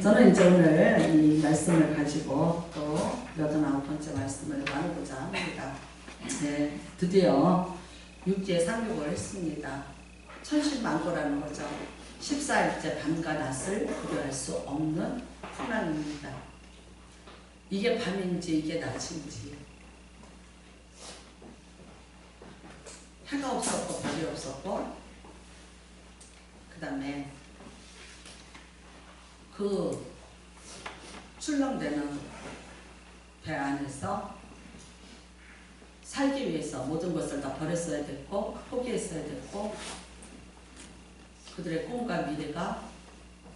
저는 이제 오늘 이 말씀을 가지고 또 89번째 말씀을 나누고자 합니다. 네, 드디어 6기에 상륙을 했습니다. 천신만고라는 거죠. 14일째 밤과 낮을 구별할 수 없는 풍랑입니다. 이게 밤인지 이게 낮인지, 해가 없었고 별이 없었고, 그 다음에 그 출렁대는 배 안에서 살기 위해서 모든 것을 다 버렸어야 됐고 포기했어야 됐고, 그들의 꿈과 미래가,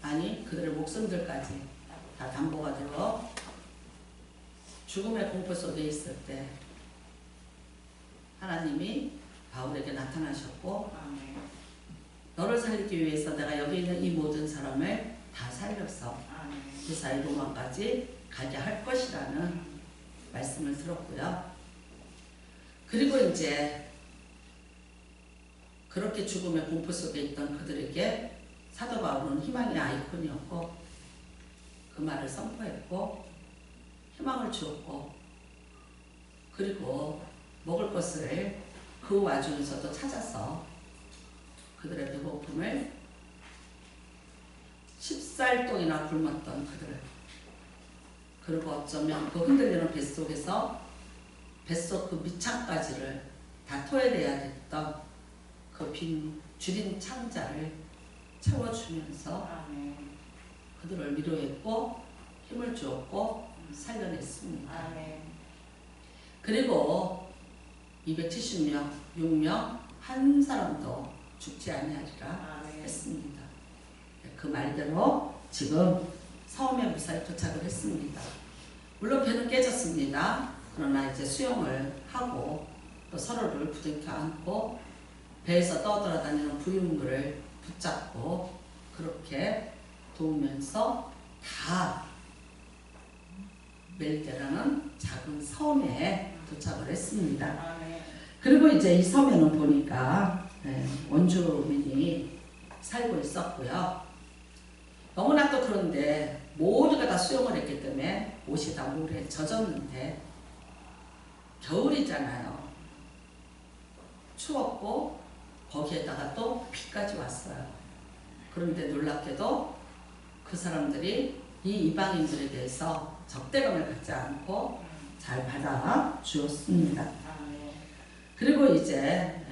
아니 그들의 목숨들까지 다 담보가 되어 죽음의 공포 속에 있을 때 하나님이 바울에게 나타나셨고, 너를 살리기 위해서 내가 여기 있는 이 모든 사람을 다 살려서 무사히 로마까지 가게 할 것이라는 말씀을 들었고요. 그리고 이제 그렇게 죽음의 공포 속에 있던 그들에게 사도 바울은 희망의 아이콘이었고, 그 말을 선포했고 희망을 주었고, 그리고 먹을 것을 그 와중에서도 찾아서 그들의 배고픔을 10살 동이나 굶었던 그들을, 그리고 어쩌면 그 흔들리는 뱃속에서 뱃속 그 밑창까지를 다 토해내야 됐던 그 빈 줄인 창자를 채워주면서 그들을 위로했고 힘을 주었고 살려냈습니다. 그리고 270명, 6명 한 사람도 죽지 아니하리라 했습니다. 그 말대로 지금 섬에 무사히 도착을 했습니다. 물론 배는 깨졌습니다. 그러나 이제 수영을 하고 또 서로를 부둥켜 안고 배에서 떠돌아다니는 부유물을 붙잡고 그렇게 도우면서 다 멜데라는 작은 섬에 도착을 했습니다. 그리고 이제 이 섬에는 보니까 원주민이 살고 있었고요. 너무나 또 그런데 모두가 다 수영을 했기 때문에 옷이 다 물에 젖었는데, 겨울이잖아요. 추웠고 거기에다가 또 비까지 왔어요. 그런데 놀랍게도 그 사람들이 이 이방인들에 대해서 적대감을 갖지 않고 잘 받아 주었습니다. 그리고 이제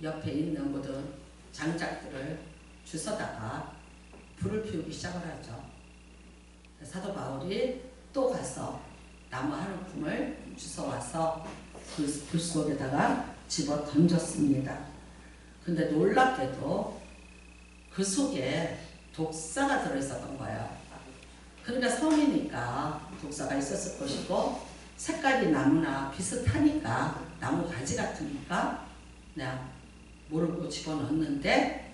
옆에 있는 모든 장작들을 주워다가 불을 피우기 시작을 하죠. 사도 바울이 또 가서 나무 한 움큼을 주워와서 그 불 속에다가 집어 던졌습니다. 근데 놀랍게도 그 속에 독사가 들어있었던 거예요. 그러니까 섬이니까 독사가 있었을 것이고, 색깔이 나무나 비슷하니까, 나무 가지 같으니까 그냥 모르고 집어넣었는데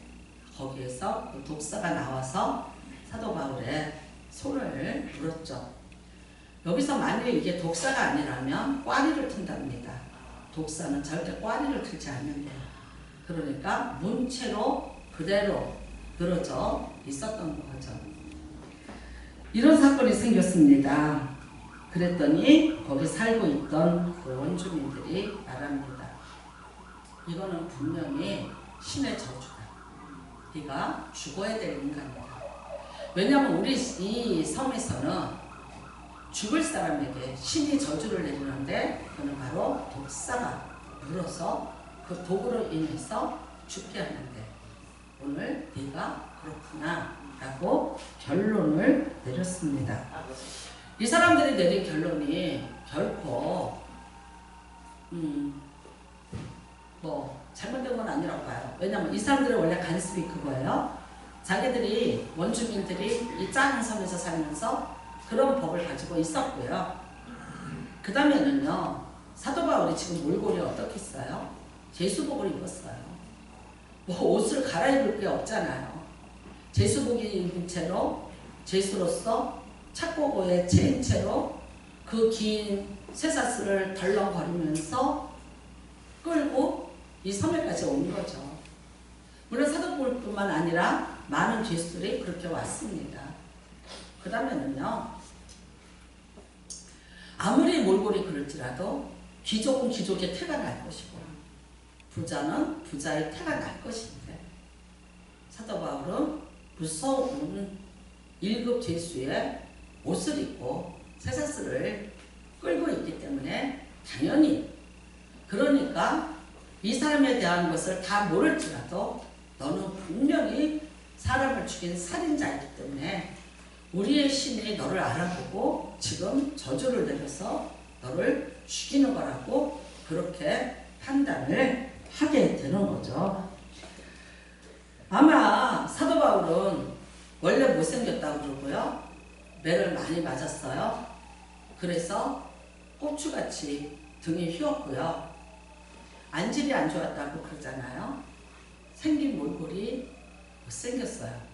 거기에서 그 독사가 나와서 사도 바울의 손을 물었죠. 여기서 만약에 이게 독사가 아니라면 꽈리를 튼답니다. 독사는 절대 꽈리를 틀지 않는데요. 그러니까 문체로 그대로 늘어져 있었던 거죠. 이런 사건이 생겼습니다. 그랬더니 거기 살고 있던 그 원주민들이 말합니다. 이거는 분명히 신의 저주다. 네가 죽어야 될 인간이다. 왜냐하면 우리 이 섬에서는 죽을 사람에게 신이 저주를 내리는데, 그는 바로 독사가 물어서 그 독으로 인해서 죽게 하는데, 오늘 네가 그렇구나 라고 결론을 내렸습니다. 이 사람들이 내린 결론이 결코 뭐 잘못된 건 아니라고 봐요. 왜냐하면 이 사람들은 원래 관습이 그거예요. 자기들이, 원주민들이 이 작은 섬에서 살면서 그런 법을 가지고 있었고요. 그 다음에는요, 사도 바울이 지금 몰골이 어떻겠어요? 제수복을 입었어요. 뭐 옷을 갈아입을 게 없잖아요. 제수복이 입은 채로, 제수로서 착고고에 채인 채로 그 긴 쇠사슬을 덜렁거리면서 끌고 이 섬에까지 온 거죠. 물론 사도 바울뿐만 아니라 많은 죄수들이 그렇게 왔습니다. 그 다음에는요, 아무리 몰골이 그럴지라도 귀족은 귀족의 태가 날 것이고 부자는 부자의 태가 날 것인데, 사도 바울은 무서운 1급 죄수의 옷을 입고 쇠사슬을 끌고 있기 때문에 당연히, 그러니까 이 사람에 대한 것을 다 모를지라도 너는 분명히 사람을 죽인 살인자이기 때문에 우리의 신이 너를 알아보고 지금 저주를 내려서 너를 죽이는 거라고 그렇게 판단을 하게 되는 거죠. 아마 사도 바울은 원래 못생겼다고 그러고요. 매를 많이 맞았어요. 그래서 고추같이 등이 휘었고요. 안질이 안 좋았다고 그러잖아요. 생긴 몰골이 못생겼어요.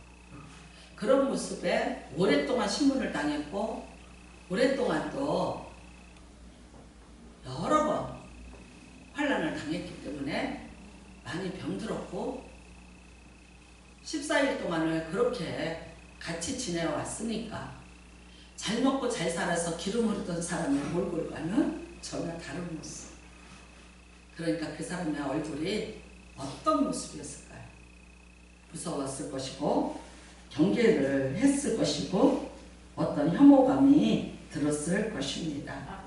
그런 모습에 오랫동안 신문을 당했고 오랫동안 또 여러 번 환난을 당했기 때문에 많이 병들었고 14일 동안을 그렇게 같이 지내왔으니까 잘 먹고 잘 살아서 기름 흐르던 사람의 몰골과는 전혀 다른 모습. 그러니까 그 사람의 얼굴이 어떤 모습이었을까요? 무서웠을 것이고 경계를 했을 것이고 어떤 혐오감이 들었을 것입니다.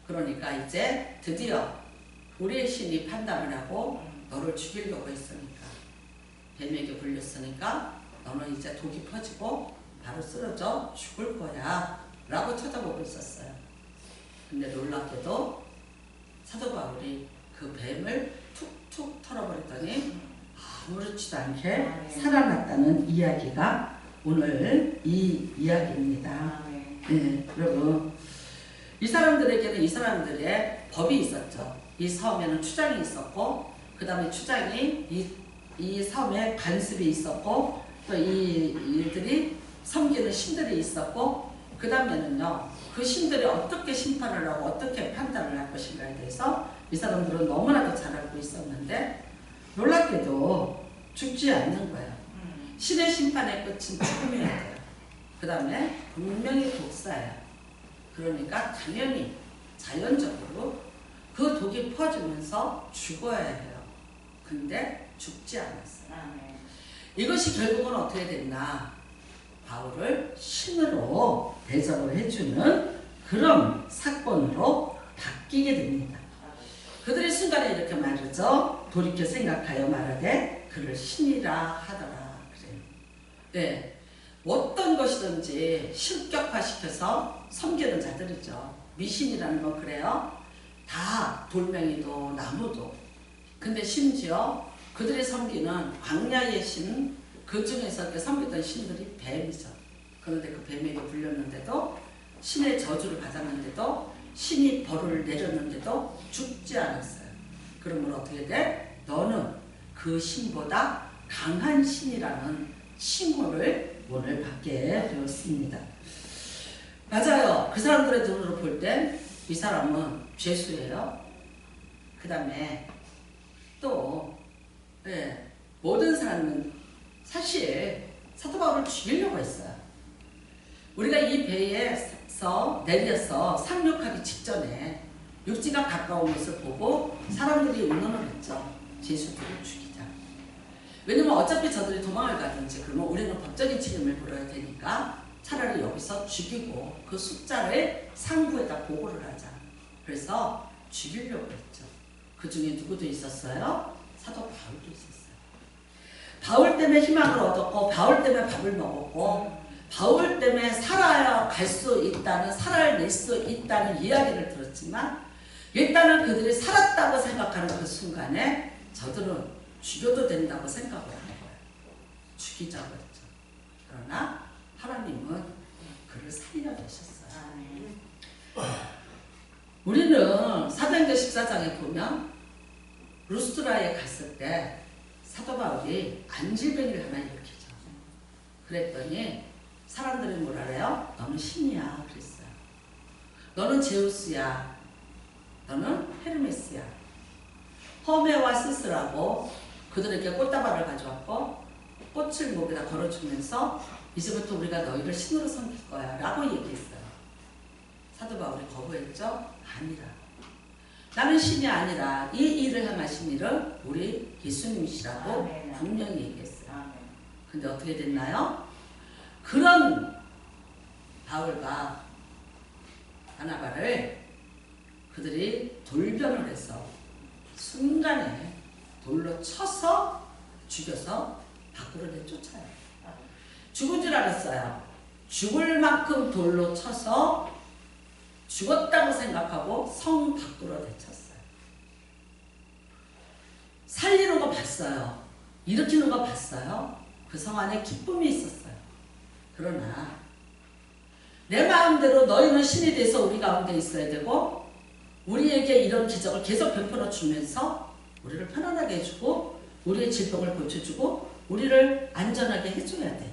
그러니까 이제 드디어 우리의 신이 판단을 하고 너를 죽이려고 했으니까, 뱀에게 불렸으니까 너는 이제 독이 퍼지고 바로 쓰러져 죽을 거야 라고 쳐다보고 있었어요. 근데 놀랍게도 사도 바울이 그 뱀을 툭툭 털어버렸더니 아무렇지도 않게 살아났다는 이야기가 오늘 이 이야기입니다. 네, 여러분, 이 사람들에게는 이 사람들의 법이 있었죠. 이 섬에는 추장이 있었고 그 다음에 추장이 이 섬에 관습이 있었고 또 이들이 섬기는 신들이 있었고 그 다음에는요, 그 신들이 어떻게 심판을 하고 어떻게 판단을 할 것인가에 대해서 이 사람들은 너무나도 잘 알고 있었는데 놀랍게도 죽지 않는 거예요. 신의 심판의 끝은 죽음이어야 돼요. 그 다음에 분명히 독사예요. 그러니까 당연히 자연적으로 그 독이 퍼지면서 죽어야 해요. 근데 죽지 않았어요. 이것이 결국은 어떻게 됐나? 바울을 신으로 대접을 해주는 그런 사건으로 바뀌게 됩니다. 그들이 순간에 이렇게 말하죠. 돌이켜 생각하여 말하되 그를 신이라 하더라. 그래요. 네, 어떤 것이든지 신격화시켜서 섬기는 자들이죠. 미신이라는 건 그래요. 다 돌멩이도 나무도. 근데 심지어 그들이 섬기는 광야의 신, 그 중에서 섬기던 신들이 뱀이죠. 그런데 그 뱀에게 불렸는데도, 신의 저주를 받았는데도, 신이 벌을 내렸는데도 죽지 않았어요. 그러면 어떻게 돼? 너는 그 신보다 강한 신이라는 칭호를 오늘 받게 되었습니다. 맞아요. 그 사람들의 눈으로 볼 땐 이 사람은 죄수예요. 그 다음에 또 모든 사람은 사실 사도 바울을 죽이려고 했어요. 우리가 이 배에서 내려서 상륙하기 직전에 육지가 가까운 것을 보고 사람들이 의논을 했죠. 죄수들을 죽이자. 왜냐면 어차피 저들이 도망을 가든지 그러면 우리는 법적인 책임을 물어야 되니까 차라리 여기서 죽이고 그 숫자를 상부에다 보고를 하자. 그래서 죽이려고 했죠. 그 중에 누구도 있었어요? 사도 바울도 있었어요. 바울 때문에 희망을 얻었고 바울 때문에 밥을 먹었고 바울 때문에 살아갈 수 있다는, 살아낼 수 있다는 이야기를 들었지만 일단은 그들이 살았다고 생각하는 그 순간에 저들은 죽여도 된다고 생각을 하는 거예요. 죽이자고 했죠. 그러나 하나님은 그를 살려내셨어요. 우리는 사도행전 14장에 보면 루스드라에 갔을 때 사도 바울이 안질병을 하나 일으키죠. 그랬더니 사람들이 뭐라 그래요? 너는 신이야 그랬어요. 너는 제우스야. 너는 헤르메스야. 허메와 스스라고 그들에게 꽃다발을 가져왔고 꽃을 목에다 걸어주면서 이제부터 우리가 너희를 신으로 섬길 거야 라고 얘기했어요. 사도 바울이 거부했죠? 아니라. 나는 신이 아니라 이 일을 행하신 일은 우리 예수님이시라고 분명히 얘기했어요. 근데 어떻게 됐나요? 그런 바울과 바나바를 그들이 돌변을 해서 순간에 돌로 쳐서 죽여서 밖으로 내쫓아요. 죽은 줄 알았어요. 죽을 만큼 돌로 쳐서 죽었다고 생각하고 성 밖으로 내쳤어요. 살리는 거 봤어요. 일으키는 거 봤어요. 그 성 안에 기쁨이 있었어요. 그러나 내 마음대로 너희는 신이 돼서 우리 가운데 있어야 되고 우리에게 이런 기적을 계속 베풀어 주면서 우리를 편안하게 해주고 우리의 질병을 고쳐주고 우리를 안전하게 해줘야 돼.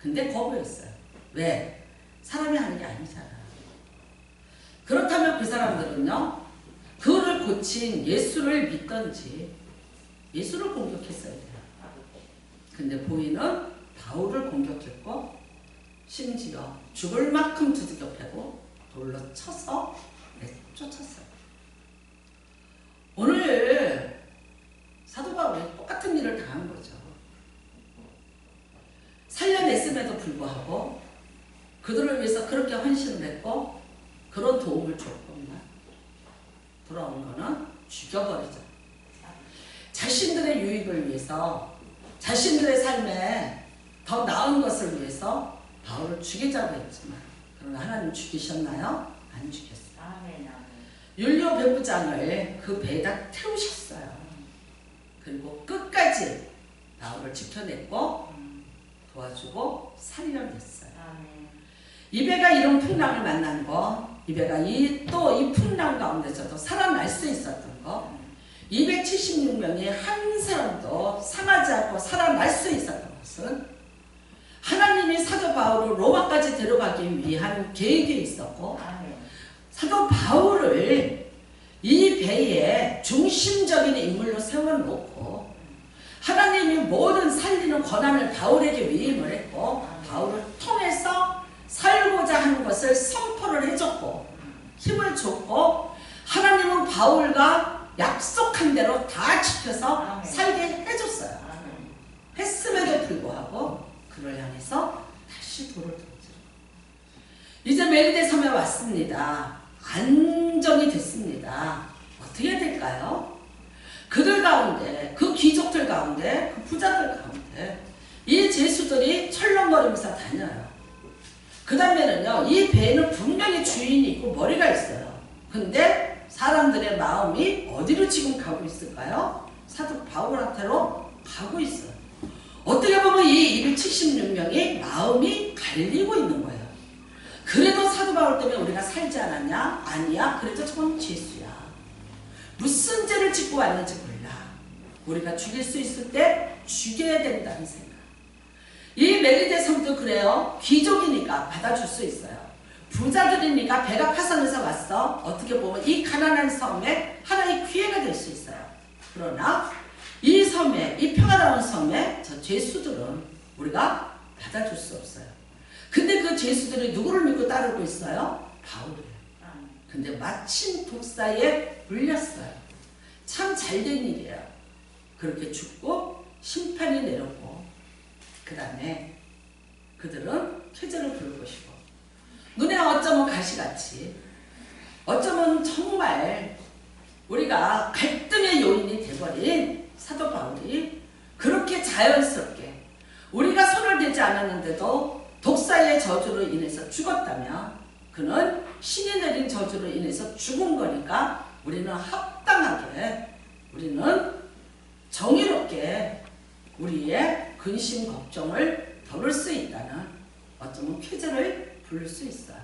근데 거부했어요. 왜? 사람이 하는 게 아니잖아. 그렇다면 그 사람들은요, 그를 고친 예수를 믿던지 예수를 공격했어야 돼요. 근데 보이는 바울을 공격했고 심지어 죽을 만큼 두들겨 패고 돌로 쳐서 쫓았어요. 오늘 사도 바울이 똑같은 일을 당한 거죠. 살려냈음에도 불구하고 그들을 위해서 그렇게 헌신을 했고 그런 도움을 줬구나. 돌아온 거는 죽여버리죠. 자신들의 유익을 위해서 자신들의 삶에 더 나은 것을 위해서 바울을 죽이자고 했지만 그러나 하나님 죽이셨나요? 안 죽였어요. 율리오 백부장을 그 배에다 태우셨어요. 그리고 끝까지 바울을 지켜냈고 도와주고 살려냈어요. 이 배가 이런 풍랑을 만난 거, 이 배가 또 이 풍랑 가운데서도 살아날 수 있었던 거, 276명이 한 사람도 상하지 않고 살아날 수 있었던 것은 하나님이 사도 바울을 로마까지 데려가기 위한 계획이 있었고 사도 바울을 이 배에 중심적인 인물로 세워놓고 하나님이 모든 살리는 권한을 바울에게 위임을 했고 바울을 통해서 살고자 하는 것을 선포를 해줬고 힘을 줬고 하나님은 바울과 약속한 대로 다 지켜서 살게 해줬어요. 했음에도 불구하고 그를 향해서 다시 돌을 던지고 이제 멜리데 섬에 왔습니다. 안정이 됐습니다. 어떻게 해야 될까요? 그들 가운데, 그 귀족들 가운데, 그 부자들 가운데 이 제수들이 철렁거리면서 다녀요. 그 다음에는요, 이 배에는 분명히 주인이 있고 머리가 있어요. 근데 사람들의 마음이 어디로 지금 가고 있을까요? 사도 바울한테로 가고 있어요. 어떻게 보면 이 276명이 마음이 갈리고 있는 거예요. 그래도 사도 바울 때문에 우리가 살지 않았냐? 아니야. 그래도 저건 죄수야. 무슨 죄를 짓고 왔는지 몰라. 우리가 죽일 수 있을 때 죽여야 된다는 생각. 이 멜리데 섬도 그래요. 귀족이니까 받아줄 수 있어요. 부자들이니까 배가 파산해서 왔어. 어떻게 보면 이 가난한 섬에 하나의 기회가 될 수 있어요. 그러나 이 섬에, 이 평화로운 섬에 저 죄수들은 우리가 받아줄 수 없어요. 근데 그 죄수들이 누구를 믿고 따르고 있어요? 바울을. 근데 마침 독사에 물렸어요. 참 잘된 일이에요. 그렇게 죽고 심판이 내렸고 그 다음에 그들은 쾌제를 부를 것이고 눈에 어쩌면 가시같이 어쩌면 정말 우리가 갈등의 요인이 돼버린 사도 바울이 그렇게 자연스럽게 우리가 손을 대지 않았는데도 독사의 저주로 인해서 죽었다면 그는 신이 내린 저주로 인해서 죽은 거니까 우리는 합당하게 우리는 정의롭게 우리의 근심 걱정을 덜을 수 있다는 어쩌면 쾌제를 부를 수 있어요.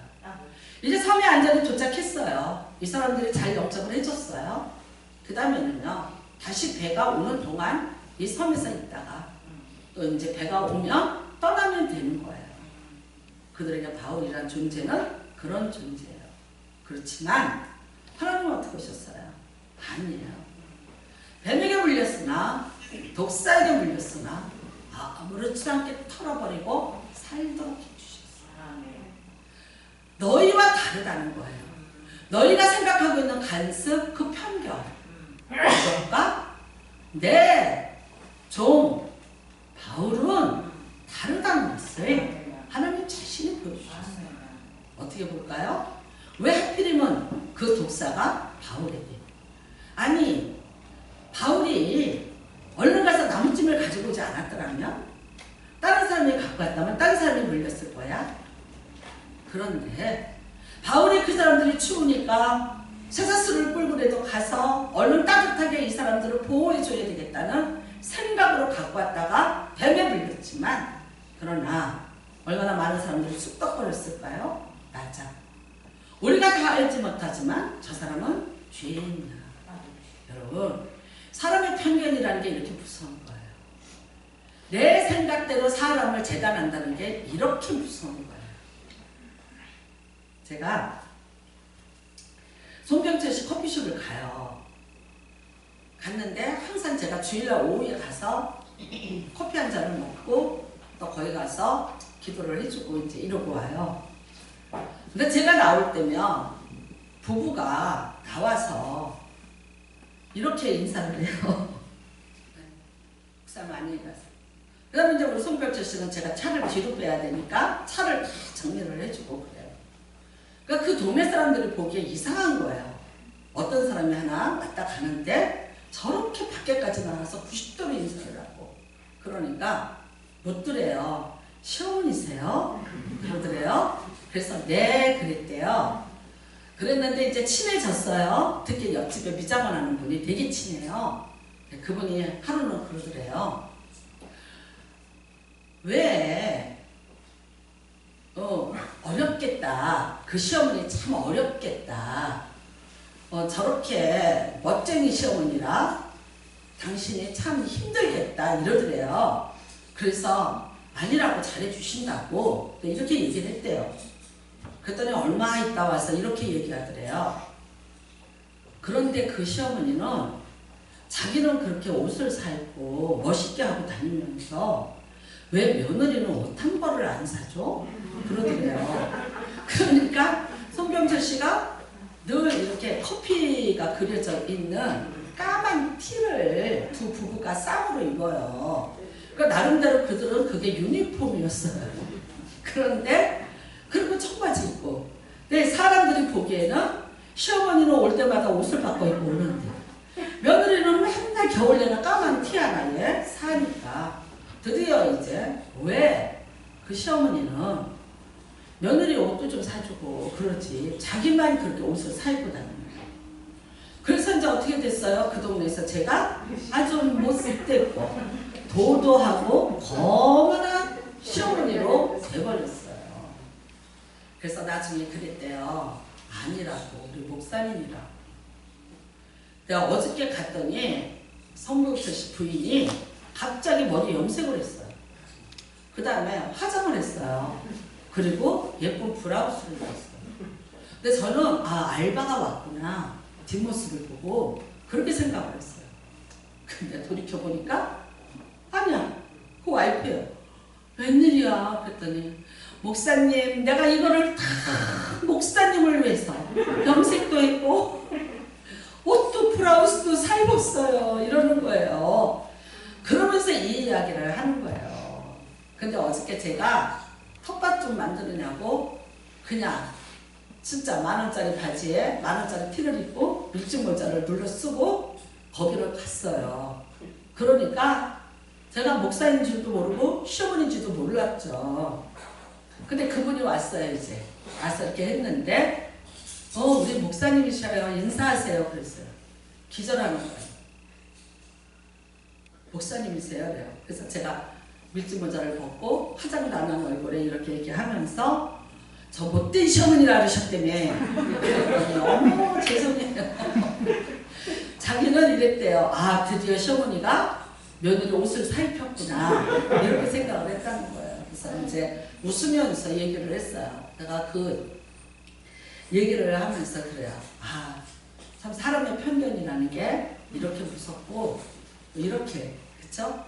이제 섬에 안전히 도착했어요. 이 사람들이 잘 영접을 해줬어요. 그 다음에는요 다시 배가 오는 동안 이 섬에서 있다가 또 이제 배가 오면 떠나면 되는 거예요. 그들에게 바울이란 존재는 그런 존재예요. 그렇지만 하나님은 어떻게 하셨어요? 아니에요. 뱀에게 물렸으나 독사에게 물렸으나 아무렇지 않게 털어버리고 살도록 해주셨어요. 너희와 다르다는 거예요. 너희가 생각하고 있는 간섭, 그 편견, 그것과 내 종 바울은 다르다는 것을 하나님 자신이 보여주셨어요. 어떻게 볼까요? 왜 하필이면 그 독사가 바울에게? 아니, 바울이 얼른 가서 나무찜을 가지고 오지 않았더라면, 다른 사람이 갖고 왔다면 다른 사람이 물렸을 거야. 그런데 바울이 그 사람들이 추우니까 쇠사슬을 끌고라도 가서 얼른 따뜻하게 이 사람들을 보호해줘야 되겠다는 생각으로 갖고 왔다가 뱀에 물렸지만, 그러나 얼마나 많은 사람들이 쑥덕거렸을까요? 맞아. 우리가 다 알지 못하지만 저 사람은 죄인이야. 여러분, 사람의 편견이라는 게 이렇게 무서운 거예요. 내 생각대로 사람을 재단한다는 게 이렇게 무서운 거예요. 제가 송병철 씨 커피숍을 가요. 갔는데 항상 제가 주일날 오후에 가서 커피 한 잔을 먹고 또 거기 가서 기도를 해주고 이제 이러고 와요. 근데 제가 나올 때면 부부가 나와서 이렇게 인사를 해요. 목사 많이 가서. 그 다음에 이제 우리 송별철 씨는 제가 차를 뒤로 빼야 되니까 차를 다 정리를 해주고 그래요. 그러니까 그 동네 사람들이 보기에 이상한 거예요. 어떤 사람이 하나 왔다 가는데 저렇게 밖에까지 나와서 90도로 인사를 하고. 그러니까 묻더래요. 시어머니세요? 그러더래요. 그래서 네 그랬대요. 그랬는데 이제 친해졌어요. 특히 옆집에 미장원 하는 분이 되게 친해요. 그분이 하루는 그러더래요. 왜 어렵겠다. 그 시어머니 참 어렵겠다. 저렇게 멋쟁이 시어머니라 당신이 참 힘들겠다 이러더래요. 그래서 아니라고 잘해주신다고 이렇게 얘기를 했대요. 그랬더니 얼마 있다 와서 이렇게 얘기하더래요. 그런데 그 시어머니는 자기는 그렇게 옷을 사입고 멋있게 하고 다니면서 왜 며느리는 옷 한 벌을 안 사줘? 그러더래요. 그러니까 송병철 씨가 늘 이렇게 커피가 그려져 있는 까만 티를 두 부부가 쌍으로 입어요. 그러니까 나름대로 그들은 그게 유니폼이었어요. 그런데 그리고 청바지 입고. 근데 사람들이 보기에는 시어머니는 올 때마다 옷을 바꿔 입고 오는데 며느리는 맨날 겨울 내나 까만 티 하나에 사니까 드디어 이제 왜 그 시어머니는 며느리 옷도 좀 사주고 그러지 자기만 그렇게 옷을 사입고 다니는 거예요. 그래서 이제 어떻게 됐어요? 그 동네에서 제가 아주 못됐고 도도하고 거만한 시어머니로 돼버렸어요. 그래서 나중에 그랬대요. 아니라고 우리 목사님이라고. 내가 어저께 갔더니 성경철 씨 부인이 갑자기 머리 염색을 했어요. 그 다음에 화장을 했어요. 그리고 예쁜 브라우스를 입었어요. 근데 저는 알바가 왔구나 뒷모습을 보고 그렇게 생각을 했어요. 근데 돌이켜보니까 아니야 그 와이프예요. 웬일이야 그랬더니 목사님 내가 이거를 다 목사님을 위해서 염색도 했고 옷도 브라우스도 사 입었어요 이러는 거예요. 그러면서 이 이야기를 하는 거예요. 근데 어저께 제가 텃밭 좀 만드느냐고 그냥 진짜 10,000원짜리 바지에 10,000원짜리 티를 입고 밀짚 모자를 눌러 쓰고 거기를 갔어요. 그러니까 제가 목사인 줄도 모르고 시어머니인 줄도 몰랐죠. 근데 그분이 왔어요. 이제 와서 이렇게 했는데 우리 목사님이셔요. 인사하세요. 그랬어요. 기절하는 거예요. 목사님이세요? 그래요. 그래서 제가 밀짚 모자를 벗고 화장도 안 한 얼굴에 이렇게 얘기하면서 저 못된 시어머니라 그러셨다며. 그랬더니 어머 죄송해요. 자기는 이랬대요. 드디어 시어머니가 며느리 옷을 사입혔구나 이렇게 생각을 했다는 거예요. 그래서 이제 웃으면서 얘기를 했어요. 내가 그 얘기를 하면서 그래요. 참 사람의 편견이라는 게 이렇게 무섭고 이렇게 그쵸?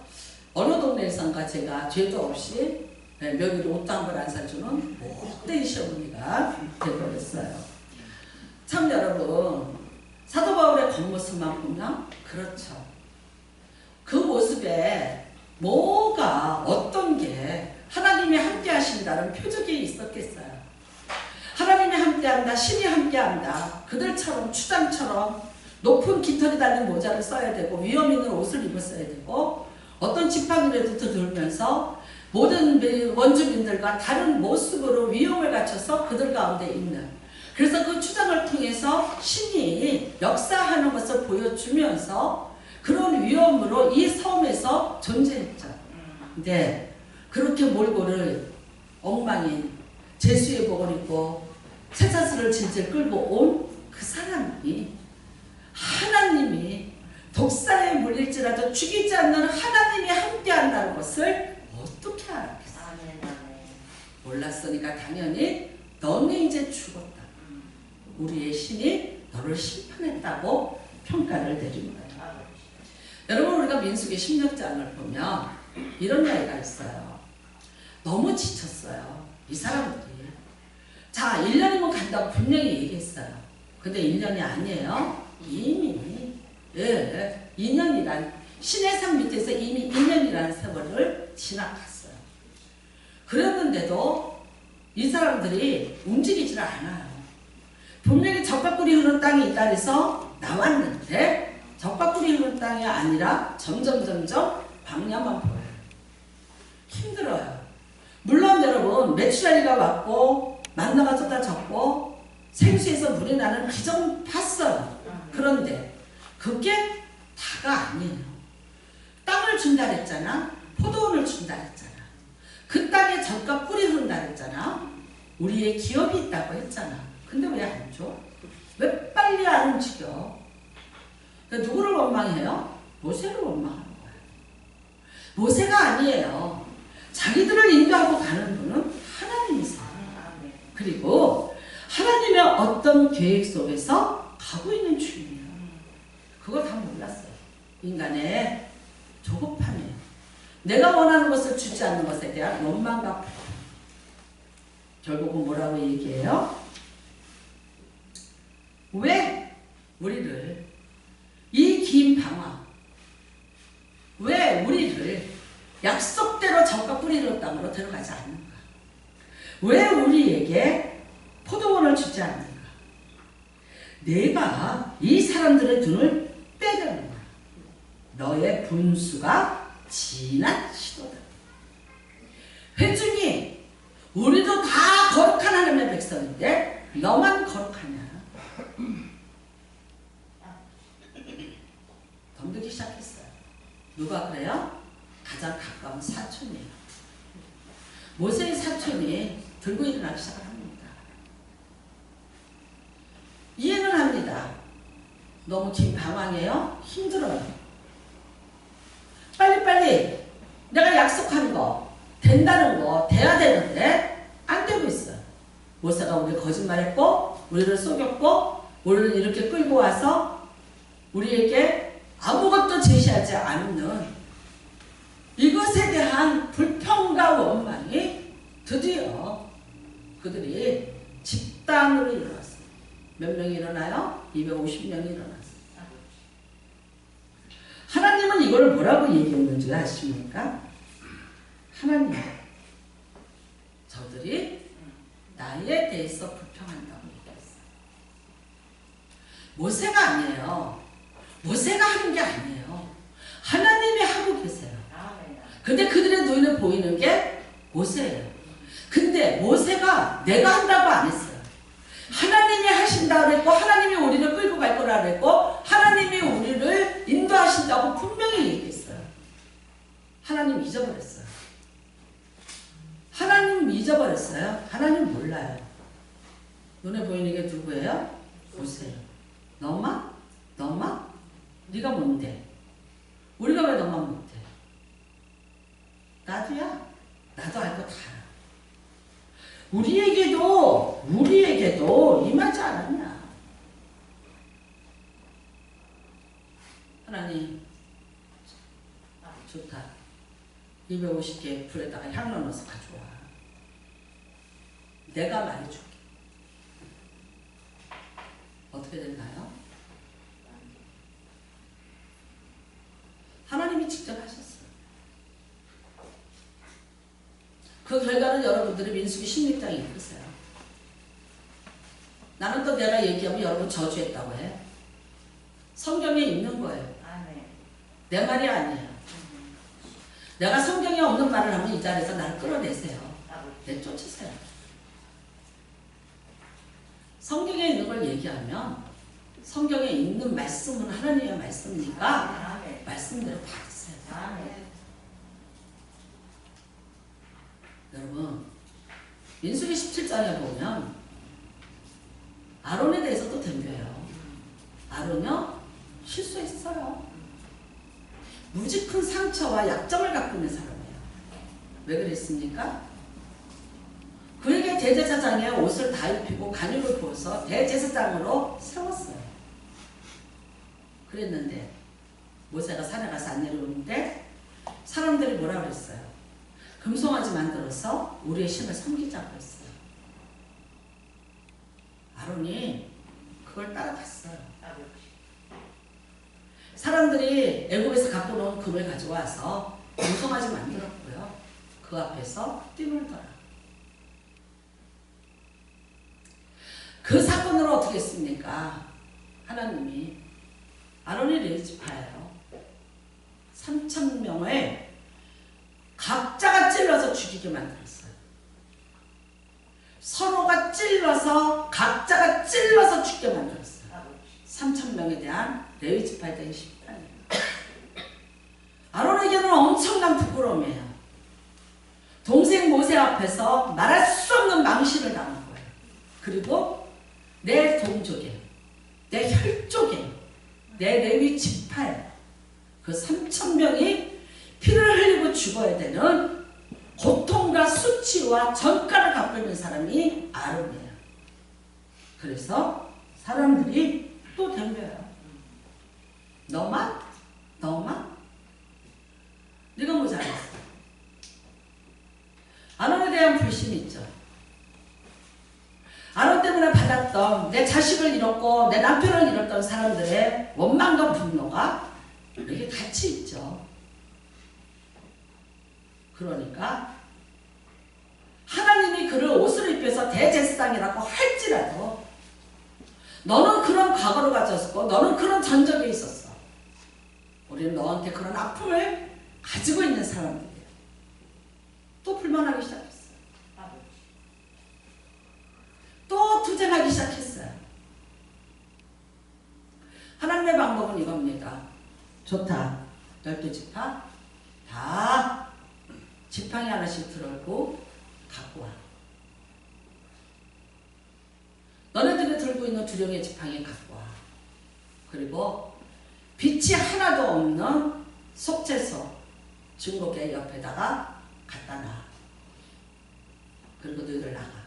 어느 동네에선가 제가 죄도 없이 네, 며느리 옷도 한 번 안 사주는 못된 시어머니가 되어버렸어요. 참 여러분, 사도 바울의 겉모습만 보면 그렇죠. 그 모습에 뭐가 어떤 게 하나님이 함께 하신다는 표적이 있었겠어요. 하나님이 함께한다, 신이 함께한다. 그들처럼 추장처럼 높은 깃털이 달린 모자를 써야 되고 위험 있는 옷을 입었어야 되고 어떤 지팡이라도 들면서 모든 원주민들과 다른 모습으로 위험을 갖춰서 그들 가운데 있는, 그래서 그 추장을 통해서 신이 역사하는 것을 보여주면서 그런 위험으로 이 섬에서 존재했죠. 근데 그렇게 몰골을 엉망인 제수의 복을 입고 쇠사슬을 질질 끌고 온 그 사람이 하나님이 독사에 물릴지라도 죽이지 않는 하나님이 함께한다는 것을 어떻게 알았겠어요? 몰랐으니까 당연히 너는 이제 죽었다. 우리의 신이 너를 심판했다고 평가를 내린 거예요. 여러분, 우리가 민수기 16장을 보면 이런 이야기가 있어요. 너무 지쳤어요. 이 사람들이. 자, 1년이면 간다고 분명히 얘기했어요. 근데 1년이 아니에요. 이미 2년이란 신의 산 밑에서 이미 2년이라는 세월을 지나갔어요. 그랬는데도 이 사람들이 움직이질 않아요. 분명히 젖과 꿀이 흐르는 땅이 있다 해서 나왔는데 젖과 꿀이 흐르는 땅이 아니라 점점 광야만 보여요. 힘들어요. 물론 여러분, 메추라기가 왔고 만나가 쏟아졌고 생수에서 물이 나는 기적은 봤어요. 그런데 그게 다가 아니에요. 땅을 준다 그랬잖아. 포도원을 준다 그랬잖아. 그 땅에 젖과 꿀이 흐른다 그랬잖아. 우리의 기업이 있다고 했잖아. 근데 왜 안 줘? 왜 빨리 안 움직여? 그러니까 누구를 원망해요? 모세를 원망하는 거예요. 모세가 아니에요. 자기들을 인도하고 가는 분은 하나님이세요. 그리고 하나님의 어떤 계획 속에서 가고 있는 중이에요. 그걸 다 몰랐어요. 인간의 조급함이에요. 내가 원하는 것을 주지 않는 것에 대한 원망과 불평. 결국은 뭐라고 얘기해요? 왜 우리를 이 긴 방황, 왜 우리를 약속대로 젖과 꿀이 흐르는 땅으로 데려가지 않는가? 왜 우리에게 포도원을 주지 않는가? 내가 이 사람들의 눈을 빼려는 거야. 너의 분수가 지난 시도다. 회중이 우리도 다 거룩한 하나님의 백성인데 너만 거룩하냐? 덤비기 시작했어요. 누가 그래요? 가장 가까운 사촌이에요. 모세의 사촌이 들고 일어나기 시작합니다. 이해는 합니다. 너무 긴 방황이에요. 힘들어요. 빨리빨리 내가 약속한 거, 된다는 거, 돼야 되는데 안 되고 있어요. 모세가 우리 거짓말했고 우리를 속였고 우리를 이렇게 끌고 와서 우리에게 아무것도 제시하지 않는 이것에 대한 불평과 원망이 드디어 그들이 집단으로 일어났어요. 몇 명이 일어나요? 250명이 일어났어요. 하나님은 이걸 뭐라고 얘기했는 줄 아십니까? 하나님, 저들이 나에 대해서 불평한다고 얘기했어요. 모세가 아니에요. 모세가 하는 게 아니에요. 하나님이 하고 계세요. 근데 그들의 눈에 보이는 게 모세예요. 근데 모세가 내가 한다고 안 했어요. 하나님이 하신다고 했고 하나님이 우리를 끌고 갈 거라고 했고 하나님이 우리를 인도하신다고 분명히 얘기했어요. 하나님 잊어버렸어요. 하나님 잊어버렸어요. 하나님 몰라요. 눈에 보이는 게 누구예요? 모세예요. 너만? 너만? 네가 뭔데? 우리가 왜 너만 못해? 나도야. 나도 알 거 다 알아. 우리에게도 임하지 않았냐? 하나님, 좋다. 250개 불에다가 향 넣어서 가져와. 내가 말해줄게. 어떻게 됐나요? 하나님이 직접 하셨어요. 그 결과는 여러분들이 민수기 16장에 읽으세요. 나는 또 내가 얘기하면 여러분 저주했다고 해. 성경에 있는 거예요. 내 말이 아니에요. 내가 성경에 없는 말을 하면 이 자리에서 나를 끌어내세요. 내쫓으세요. 성경에 있는 걸 얘기하면 성경에 있는 말씀은 하나님의 말씀이니까 말씀대로 받으세요. 여러분 민수기 17장에 보면 아론에 대해서 또 덤벼요. 아론요 실수했어요. 무지 큰 상처와 약점을 갖고 있는 사람이에요. 왜 그랬습니까? 그에게 대제사장의 옷을 다 입히고 간유를 부어서 대제사장으로 세웠어요. 그랬는데 모세가 산에 가서 안 내려오는데 사람들이 뭐라 그랬어요? 금송아지 만들어서 우리의 신을 섬기자고 했어요. 아론이 그걸 따라갔어요. 사람들이 애굽에서 갖고 놓은 금을 가져와서 금송아지 만들었고요. 그 앞에서 뛰놀더라. 그 사건으로 어떻게 했습니까? 하나님이 아론의 레위지파예요. 3,000명을 각자가 찔러서 죽이게 만들었어요. 서로가 찔러서 각자가 찔러서 죽게 만들었어요. 3,000명에 대한 레위지파에 대한 심판이에요. 아론에게는 엄청난 부끄러움이에요. 동생 모세 앞에서 말할 수 없는 망신을 당한 거예요. 그리고 내 동족에, 내 혈족에, 내 레위지파에 그 3,000명이 피를 흘리고 죽어야 되는 고통과 수치와 전가를 갖고 있는 사람이 아론이에요. 그래서 사람들이 또 덤벼요. 너만? 너만? 네가 뭐 잘했어? 아론에 대한 불신이 있죠. 아론 때문에 받았던 내 자식을 잃었고 내 남편을 잃었던 사람들의 원망과 분노가 이렇게 같이 있죠. 그러니까 하나님이 그를 옷을 입혀서 대제사장이라고 할지라도 너는 그런 과거를 가졌고 너는 그런 전적에 있었어. 우리는 너한테 그런 아픔을 가지고 있는 사람들이에요. 또 불만하기 시작했어요. 또 투쟁하기 시작했어요. 하나님의 방법은 이겁니다. 좋다. 12지파 다 지팡이 하나씩 들고 갖고 와. 너네들이 들고 있는 두령의 지팡이 갖고 와. 그리고 빛이 하나도 없는 속죄소 증거궤 옆에다가 갖다 놔. 그리고 너희들 나가.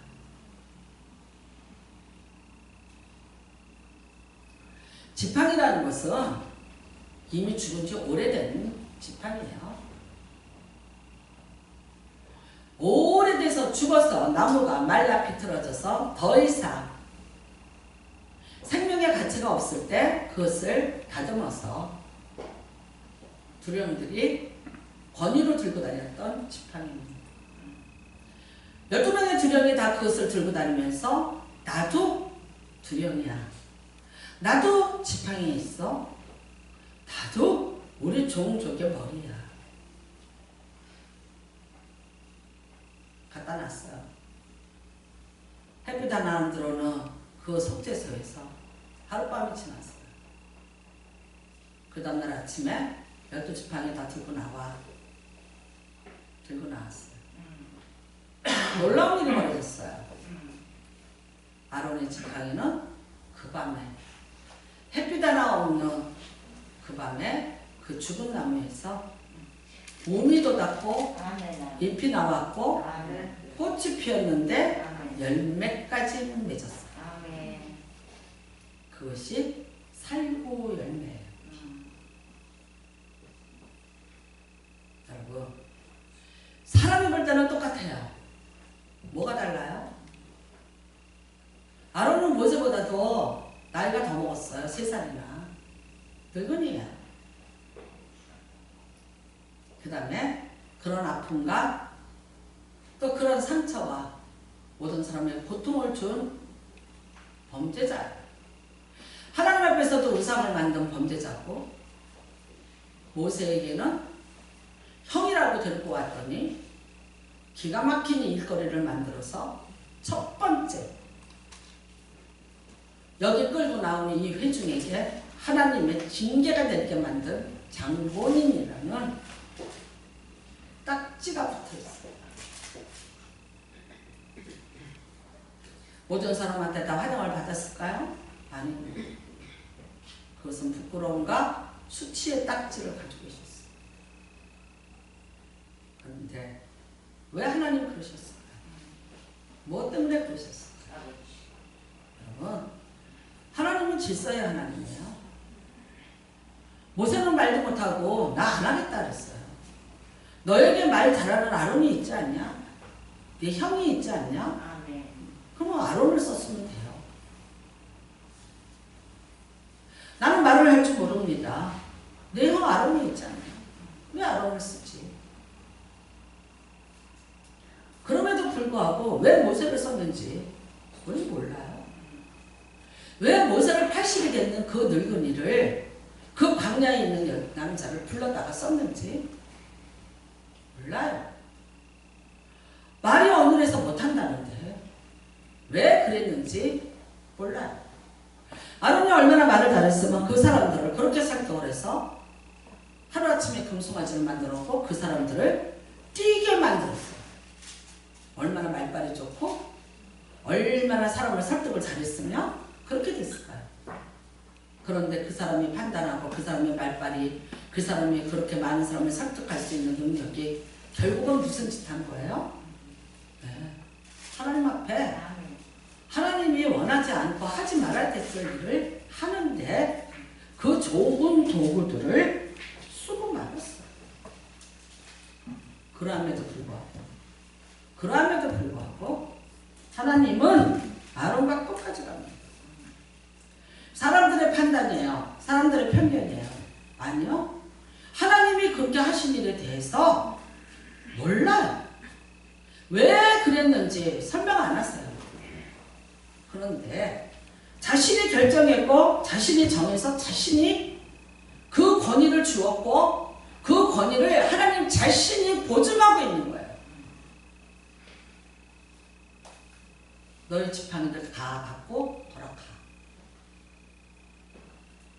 지팡이라는 것은 이미 죽은 지 오래된 지팡이에요. 오래돼서 죽어서 나무가 말라 비틀어져서 더 이상 생명의 가치가 없을 때 그것을 다듬어서 두령들이 권위로 들고 다녔던 지팡이입니다. 12명의 두령이 다 그것을 들고 다니면서 나도 두령이야. 나도 지팡이에 있어. 나도 우리 종족의 머리야. 갖다 놨어요. 햇빛 하나 안 들어오는 그 속죄소에서 하룻밤이 지났어요. 그 다음날 아침에 12지팡이 다 들고 나와. 들고 나왔어요. 놀라운 일이 벌어졌어요. 아론의 지팡이는 그 밤에 햇빛 하나 없는 그 밤에 그 죽은 나무에서 몸이 돋았고 잎이 나왔고 꽃이 피었는데 열매까지 맺었어요. 그것이 살구 열매예요. 여러분 먹었어요. 3살이나. 늙은이야. 그 다음에 그런 아픔과 또 그런 상처와 모든 사람의 고통을 준 범죄자. 하나님 앞에서도 우상을 만든 범죄자고, 모세에게는 형이라고 데리고 왔더니 기가 막힌 일거리를 만들어서 첫 번째 여기 끌고 나오는 이 회중에게 하나님의 징계가 되게 만든 장본인이라는 딱지가 붙어있어요. 모든 사람한테 다 환영을 받았을까요? 아니, 그것은 부끄러움과 수치의 딱지를 가지고 있었어요. 그런데 왜 하나님 그러셨을까요? 뭐 때문에 그러셨을까요? 여러분, 하나님은 질서의 하나님이에요. 모세는 말도 못하고 나 안 하겠다 그랬어요. 너에게 말 잘하는 아론이 있지 않냐? 네 형이 있지 않냐? 그럼 아론을 썼으면 돼요. 나는 말을 할 줄 모릅니다. 내 형 아론이 있지 않냐? 왜 아론을 쓰지? 그럼에도 불구하고 왜 모세를 썼는지 우리는 몰라요. 왜 모세를 80이 됐는 그 늙은이를, 그 광야에 있는 남자를 불러다가 썼는지 몰라요. 말이 어눌해서 못한다는데 왜 그랬는지 몰라요. 아론이 얼마나 말을 잘했으면 그 사람들을 그렇게 설득을 해서 하루아침에 금송아지를 만들었고 그 사람들을 뛰게 만들었어요. 얼마나 말빨이 좋고 얼마나 사람을 설득을 잘했으면 그렇게 됐을까요? 그런데 그 사람이 판단하고 그 사람의 말빨이, 그 사람이 그렇게 많은 사람을 설득할 수 있는 능력이 결국은 무슨 짓 한 거예요? 네. 하나님 앞에 하나님이 원하지 않고 하지 말아야 됐을 일을 하는데 그 좋은 도구들을 쓰고 말았어요. 그러함에도 불구하고 하나님은 아론과 끝까지 갑니다. 사람들의 판단이에요. 사람들의 편견이에요. 아니요. 하나님이 그렇게 하신 일에 대해서 몰라요. 왜 그랬는지 설명 안 하세요. 그런데 자신이 결정했고 자신이 정해서 자신이 그 권위를 주었고 그 권위를 하나님 자신이 보증하고 있는 거예요. 너희 지팡이들 다 갖고 돌아가.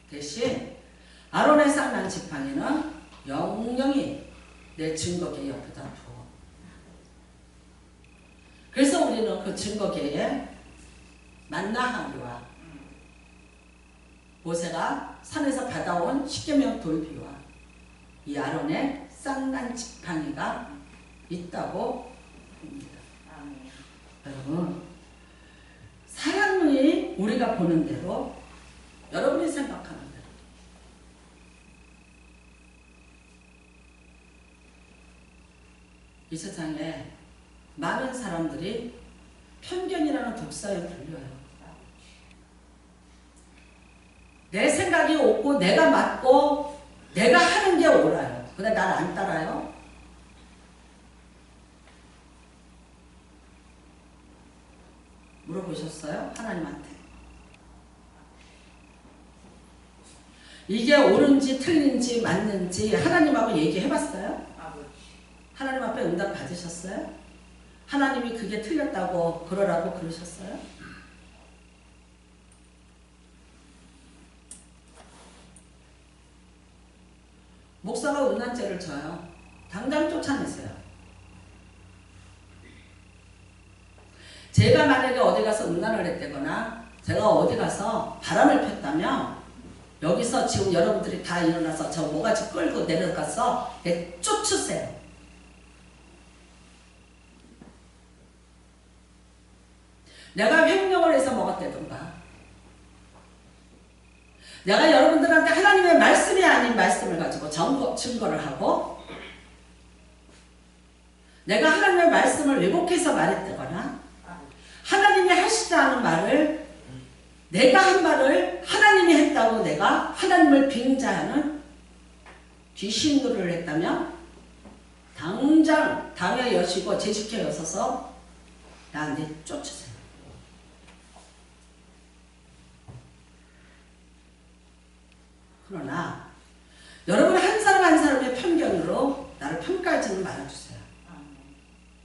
대신 아론의 쌍난 지팡이는 영영히 내 증거계 옆에다 두어. 그래서 우리는 그 증거계에 만나하기와 모세가 산에서 받아온 십계명 돌비와 이 아론의 쌍난 지팡이가 있다고 봅니다. 여러분, 사람이 우리가 보는 대로, 여러분이 생각하는 대로, 이 세상에 많은 사람들이 편견이라는 독사에 불려요. 내 생각이 옳고 내가 맞고 내가 하는 게 옳아요. 근데 날 안 따라요. 물어보셨어요? 하나님한테. 이게 옳은지 틀린지 맞는지 하나님하고 얘기해봤어요? 하나님 앞에 응답 받으셨어요? 하나님이 그게 틀렸다고 그러라고 그러셨어요? 목사가 음란죄를 져요. 당장 쫓아내세요. 제가 만약에 어디 가서 음란을 했다거나 제가 어디 가서 바람을 폈다면 여기서 지금 여러분들이 다 일어나서 저 모가지 끌고 내려가서 쫓으세요. 내가 횡령을 해서 먹었다든가 내가 여러분들한테 하나님의 말씀이 아닌 말씀을 가지고 증거를 하고 내가 하나님의 말씀을 왜곡해서 말했다거나 하나님이 하시지 않은 말을 내가 한 말을 하나님이 하나님이 했다고 내가 하나님을 빙자하는 귀신 노릇을 했다면 당장 당에 여시고 제지켜 여서서 나한테 쫓으세요. 그러나 여러분 한 사람 한 사람의 편견으로 나를 평가하지는 말아주세요.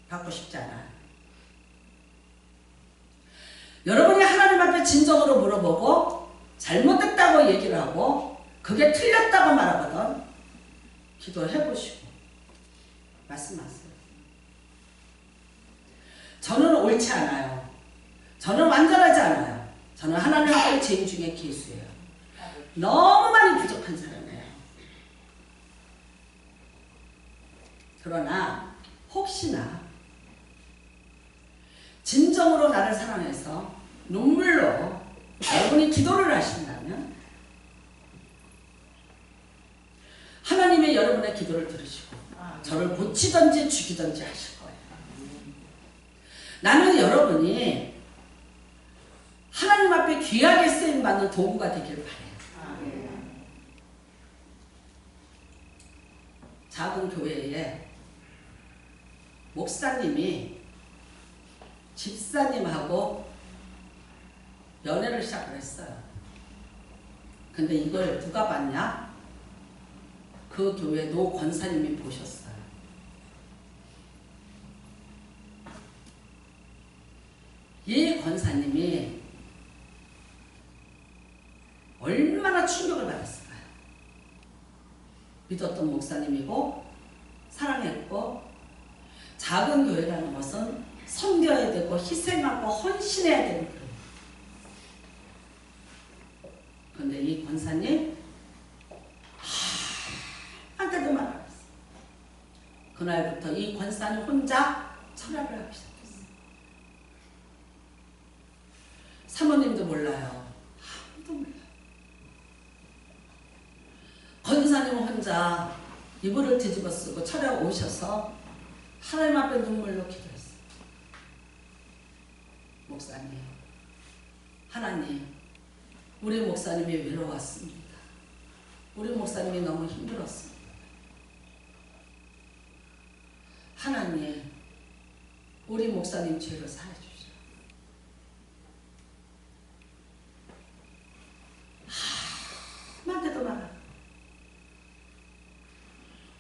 받고 싶지 않아요. 여러분이 하나님 앞에 진정으로 물어보고 잘못됐다고 얘기를 하고 그게 틀렸다고 말하거든 기도해보시고 말씀하세요. 저는 옳지 않아요. 저는 완전하지 않아요. 저는 하나님 앞에 죄인 중에 기수예요. 너무 많이 부족한 사람이에요. 그러나 혹시나 진정으로 나를 사랑해서 눈물로 여러분이 기도를 하신다면 하나님의 여러분의 기도를 들으시고 저를 고치든지 죽이든지 하실 거예요. 나는 여러분이 하나님 앞에 귀하게 쓰임받는 도구가 되길 바래요. 작은 교회에 목사님이 집사님하고 연애를 시작을 했어요. 근데 이걸 누가 봤냐? 그 교회 노 권사님이 보셨어요. 이 권사님이 얼마나 충격을 받았을까요? 믿었던 목사님이고 사랑했고 작은 교회라는 것은 섬겨야 되고 희생하고 헌신해야 되는 거예요. 그런데 이 권사님 한테도 말았어요. 그날부터 이 권사님 혼자 철학을 하기 시작했어요. 사모님도 몰라요. 아무도 몰라요. 권사님 혼자 이불을 뒤집어 쓰고 철학 오셔서 하나님 앞에 눈물로 기도했어요. 목사님, 하나님, 우리 목사님이 외로웠습니다. 우리 목사님이 너무 힘들었습니다. 하나님, 우리 목사님 죄를 사해 주시오. 한마디도 말아.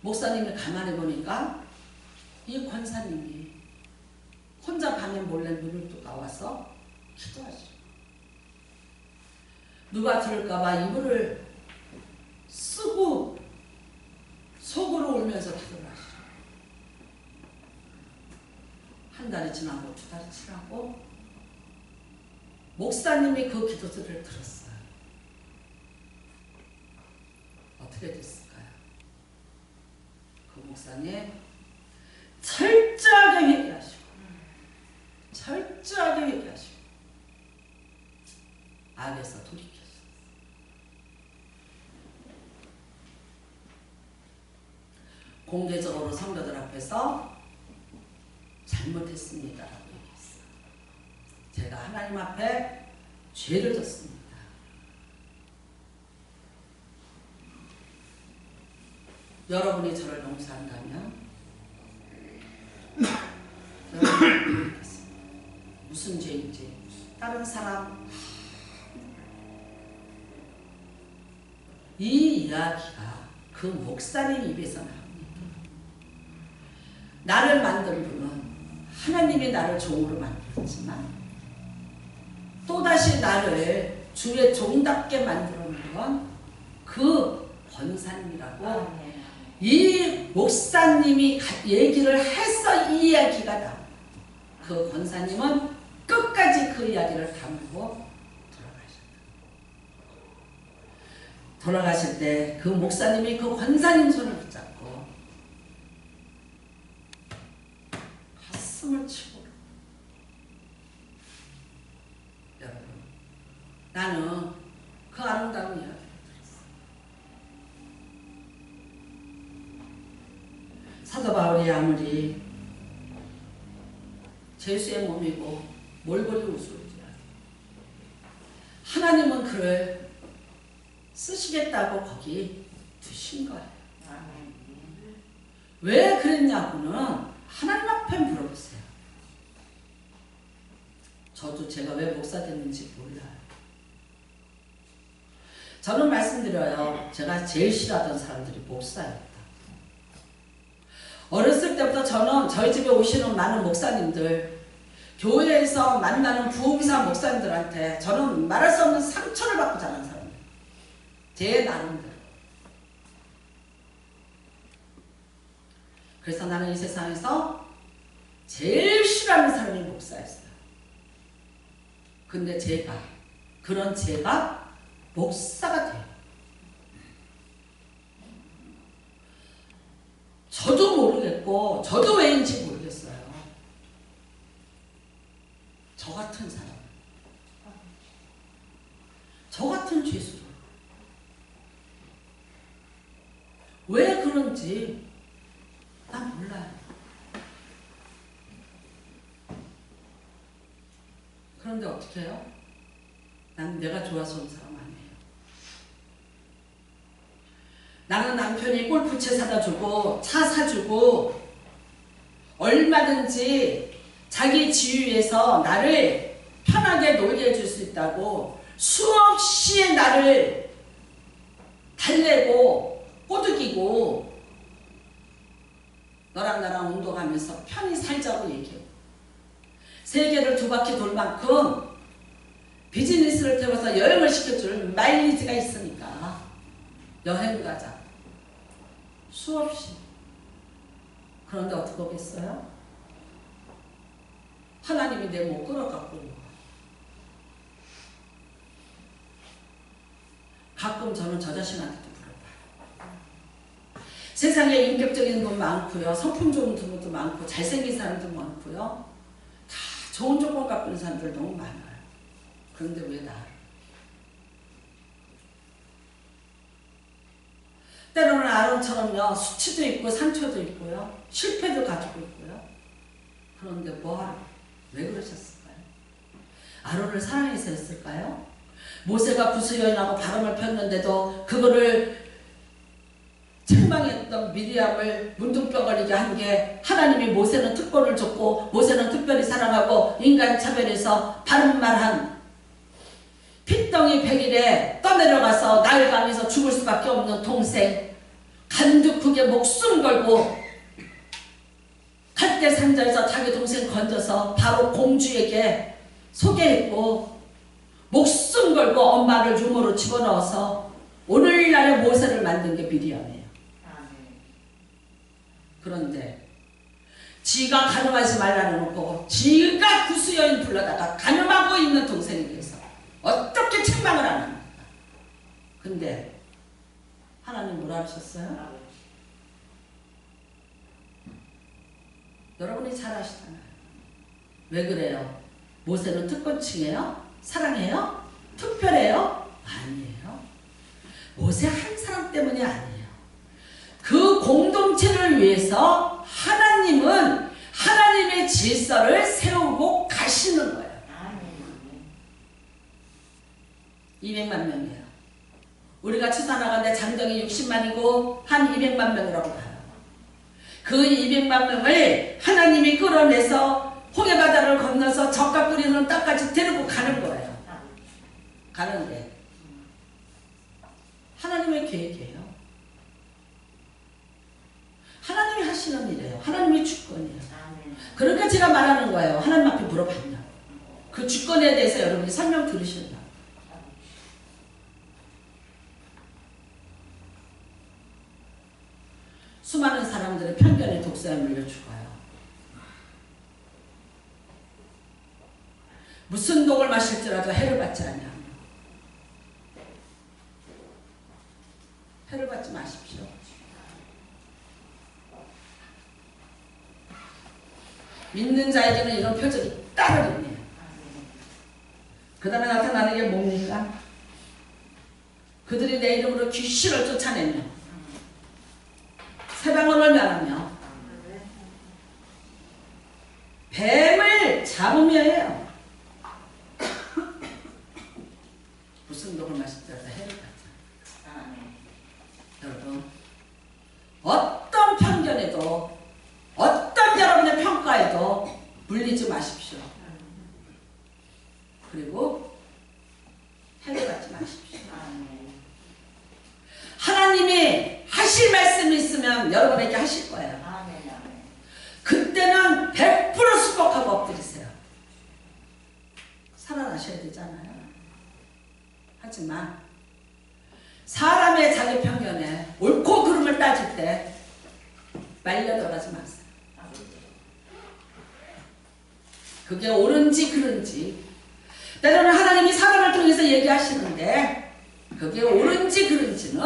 목사님이 가만히 보니까 이 권사님이 혼자 밤에 몰래 눈을 뜨고 나와서 기도하시오. 누가 들을까봐 이불을 쓰고 속으로 울면서 기도를 하시오. 한 달이 지나고 두 달이 지나고 목사님이 그 기도들을 들었어요. 어떻게 됐을까요? 그 목사님 철저하게 회개하시고 철저하게 회개하시고 악에서 돌이켰어요. 공개적으로 성도들 앞에서 잘못했습니다라고 얘기했어요. 제가 하나님 앞에 죄를 졌습니다. 여러분이 저를 용서한다면 여러분이 무슨 죄인지 다른 사람 이 이야기가 그 목사님 입에서 나옵니다. 나를 만든 분은 하나님이 나를 종으로 만들었지만 또다시 나를 주의 종답게 만들어 놓은 건 그 권사님이라고 이 목사님이 얘기를 해서 이 이야기가 나옵니다. 그 권사님은 끝까지 그 이야기를 담고 돌아가실 때 그 목사님이 그 권사님 손을 붙잡고 가슴을 치고 여러분 나는 그 아름다운 이야기를 들었어요. 사도 바울이 아무리 죄수의 몸이고 몰골이 우스울지라도 하나님은 그를 쓰시겠다고 거기 두신 거예요. 왜 그랬냐고는 하나님 앞에 물어보세요. 저도 제가 왜 목사 됐는지 몰라요. 저는 말씀드려요. 제가 제일 싫어하던 사람들이 목사였다. 어렸을 때부터 저는 저희 집에 오시는 많은 목사님들, 교회에서 만나는 부흥사 목사님들한테 저는 말할 수 없는 상처를 받고 자란 사람이에요. 제 나름대로. 그래서 나는 이 세상에서 제일 싫어하는 사람이 목사였어요. 근데 그런 제가 목사가 돼요. 저도 모르겠고 저도 왜인지 모르겠어요. 저 같은 사람, 저 같은 죄수를 왜 그런지 난 몰라요. 그런데 어떻게 해요? 난 내가 좋아서 온 사람 아니에요. 나는 남편이 골프채 사다 주고 차 사주고 얼마든지 자기 지위에서 나를 편하게 놀게 해줄 수 있다고 수없이 나를 달래고 꼬드기고 너랑 나랑 운동하면서 편히 살자고 얘기해요. 세계를 2바퀴 돌 만큼 비즈니스를 태워서 여행을 시켜줄 마일리지가 있으니까 여행 가자. 수없이. 그런데 어떻게 오겠어요? 하나님이 내 목 끌어갖고 온 거야. 가끔 저는 저 자신한테도 물어봐요. 세상에 인격적인 분 많고요. 성품 좋은 분도 많고 잘생긴 사람도 많고요. 다 좋은 조건 갖고 있는 사람들 너무 많아요. 그런데 왜 나? 때로는 아론처럼요. 수치도 있고 상처도 있고요. 실패도 가지고 있고요. 그런데 뭐하러? 왜 그러셨을까요? 아론을 사랑해서 했을까요? 모세가 구스여인하고 바람을 폈는데도 그거를 책망했던 미리암을 문둥병거리게 한 게 하나님이 모세는 특권을 줬고 모세는 특별히 사랑하고 인간 차별해서 바른 말한 핏덩이 100일에 떠내려가서 나일 강에서 죽을 수밖에 없는 동생 간두크게 목숨 걸고 칼대 상자에서 자기 동생 건져서 바로 공주에게 소개했고 목숨 걸고 엄마를 유모로 집어넣어서 오늘날의 모세를 만든 게 미리암이에요. 그런데 지가 가늠하지 말라는 놓고 지가 구스여인 불러다가 가늠하고 있는 동생에 대해서 어떻게 책망을 안 합니까? 근데 하나님 뭐라 하셨어요? 여러분이 잘 아시잖아요. 왜 그래요? 모세는 특권층이에요? 사랑해요? 특별해요? 아니에요. 모세 한 사람 때문이 아니에요. 그 공동체를 위해서 하나님은 하나님의 질서를 세우고 가시는 거예요. 200만 명이에요. 우리가 추산하건대 장정이 60만이고 한 200만 명이라고 봐요. 그 200만 명을 하나님이 끌어내서 홍해바다를 건너서 젓가 끓이는 땅까지 데리고 가는 거예요. 가는데 하나님의 계획이에요. 하나님이 하시는 일이에요. 하나님의 주권이에요. 그러니까 제가 말하는 거예요. 하나님 앞에 물어봤냐. 그 주권에 대해서 여러분이 설명 들으셨냐. 수많은 사람들의 편견의 독사에 물려 죽어요. 무슨 독을 마실지라도 해를 받지 않냐. 해를 받지 마십시오. 믿는 자에게는 이런 표적이 따르겠네요. 그 다음에 나타나는 게 뭡니까? 그들이 내 이름으로 귀신을 쫓아내며 세방언을 면하며 뱀을 잡으며 해요. 무슨 독을 마실지라도 해를 받자. 그리고 해결받지 마십시오. 하나님이 하실 말씀이 있으면 여러분에게 하실 거예요. 그때는 100% 수복하고 엎드리세요. 살아나셔야 되잖아요. 하지만 사람의 자기 편견에 옳고 그름을 따질 때 말려들어가지 마세요. 그게 옳은지 그른지 때로는 하나님이 사람을 통해서 얘기하시는데 그게 옳은지 그른지는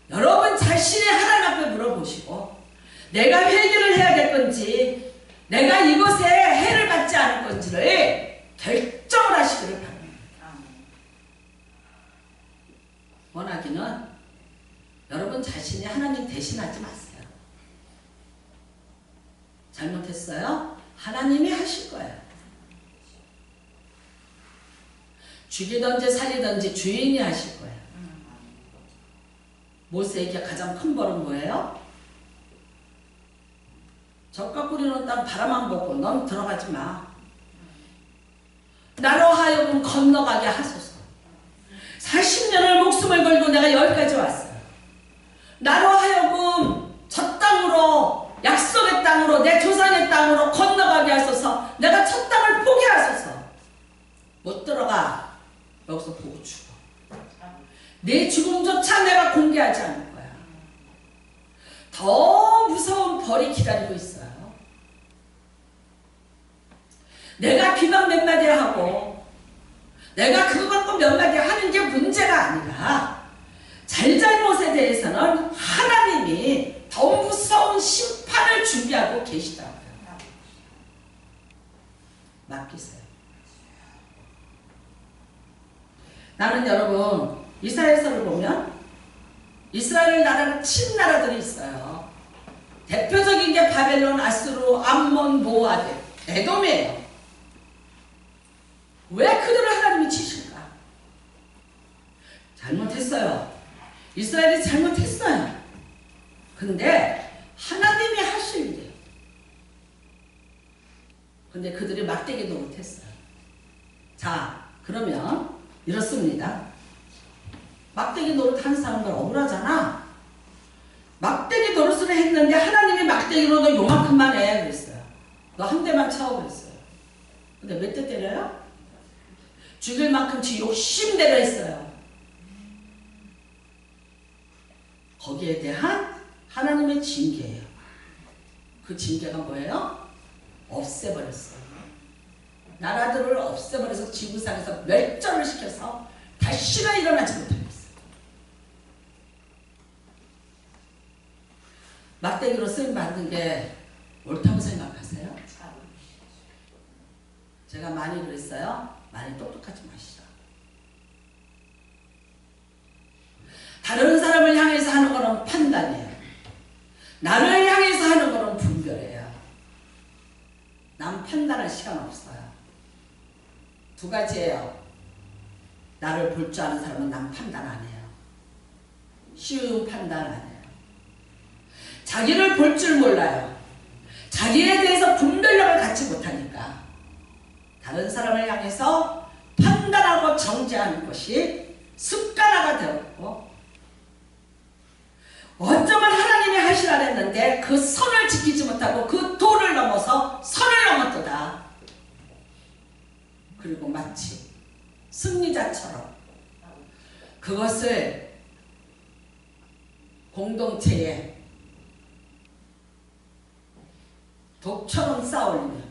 여러분 자신의 하나님 앞에 물어보시고 내가 회개를 해야 될 건지 내가 이것에 해를 받지 않을 건지를 결정을 하시기를 바랍니다. 원하기는 여러분 자신이 하나님 대신하지 마세요. 잘못했어요? 하나님이 하실 거예요. 죽이든지 살리든지 주인이 하실 거예요. 모세에게 가장 큰 벌은 뭐예요? 적과 꿀이는 땅 바라만 보고 넌 들어가지 마. 나로 하여금 건너가게 하소서. 40년을 목숨을 걸고 내가 여기까지 왔어요. 나로 하여금 저 땅으로 약속의 땅으로 내 조상의 땅으로 건너가게 하소서. 내가 첫 땅을 포기하소서. 못 들어가. 여기서 보고 죽어. 내 죽음조차 내가 공개하지 않을 거야. 더 무서운 벌이 기다리고 있어요. 내가 비방 몇 마디 하고 내가 그거 갖고 몇 마디 하는 게 문제가 아니라 잘잘못에 대해서는 하나님이 더 무서운 심판을 준비하고 계시다고요. 맡기세요. 나는 여러분 이스라엘서를 보면 이스라엘 나라는 친나라들이 있어요. 대표적인 게 바벨론, 아수르, 암몬, 모압, 에돔이에요. 왜 그들을 하나님이 치실까? 잘못했어요. 이스라엘이 잘못했어요. 근데 하나님이 하실 일이에요. 근데 그들이 막대기도 못했어요. 자, 그러면 이렇습니다. 막대기 노릇하는 사람들 억울하잖아. 막대기 노릇을 했는데 하나님이 막대기로 너 요만큼만 해 그랬어요. 너 한 대만 쳐 그랬어요. 근데 몇 대 때려요? 죽일 만큼 지 욕심대로 했어요. 거기에 대한 하나님의 징계예요. 그 징계가 뭐예요? 없애버렸어요. 나라들을 없애버려서 지구상에서 멸절을 시켜서 다시는 일어나지 못하게 했어요. 막대기로 쓰임 받는 게 옳다고 생각하세요? 제가 많이 그랬어요. 많이 똑똑하지 마시라. 다른 사람을 향해서 하는 거는 판단이에요. 나를 향해서 하는 거는 분별이에요. 남 판단할 시간 없어요. 두 가지예요. 나를 볼 줄 아는 사람은 남 판단 안 해요. 쉬운 판단 안 해요. 자기를 볼 줄 몰라요. 자기에 대해서 분별력을 갖지 못하니까 다른 사람을 향해서 판단하고 정죄하는 것이 습관화가 되었고 어쩌면 하나님이 하시라 했는데 그 선을 지키지 못하고 그 도를 넘어서 선을 넘었도다. 그리고 마치 승리자처럼 그것을 공동체에 독처럼 쌓아올리며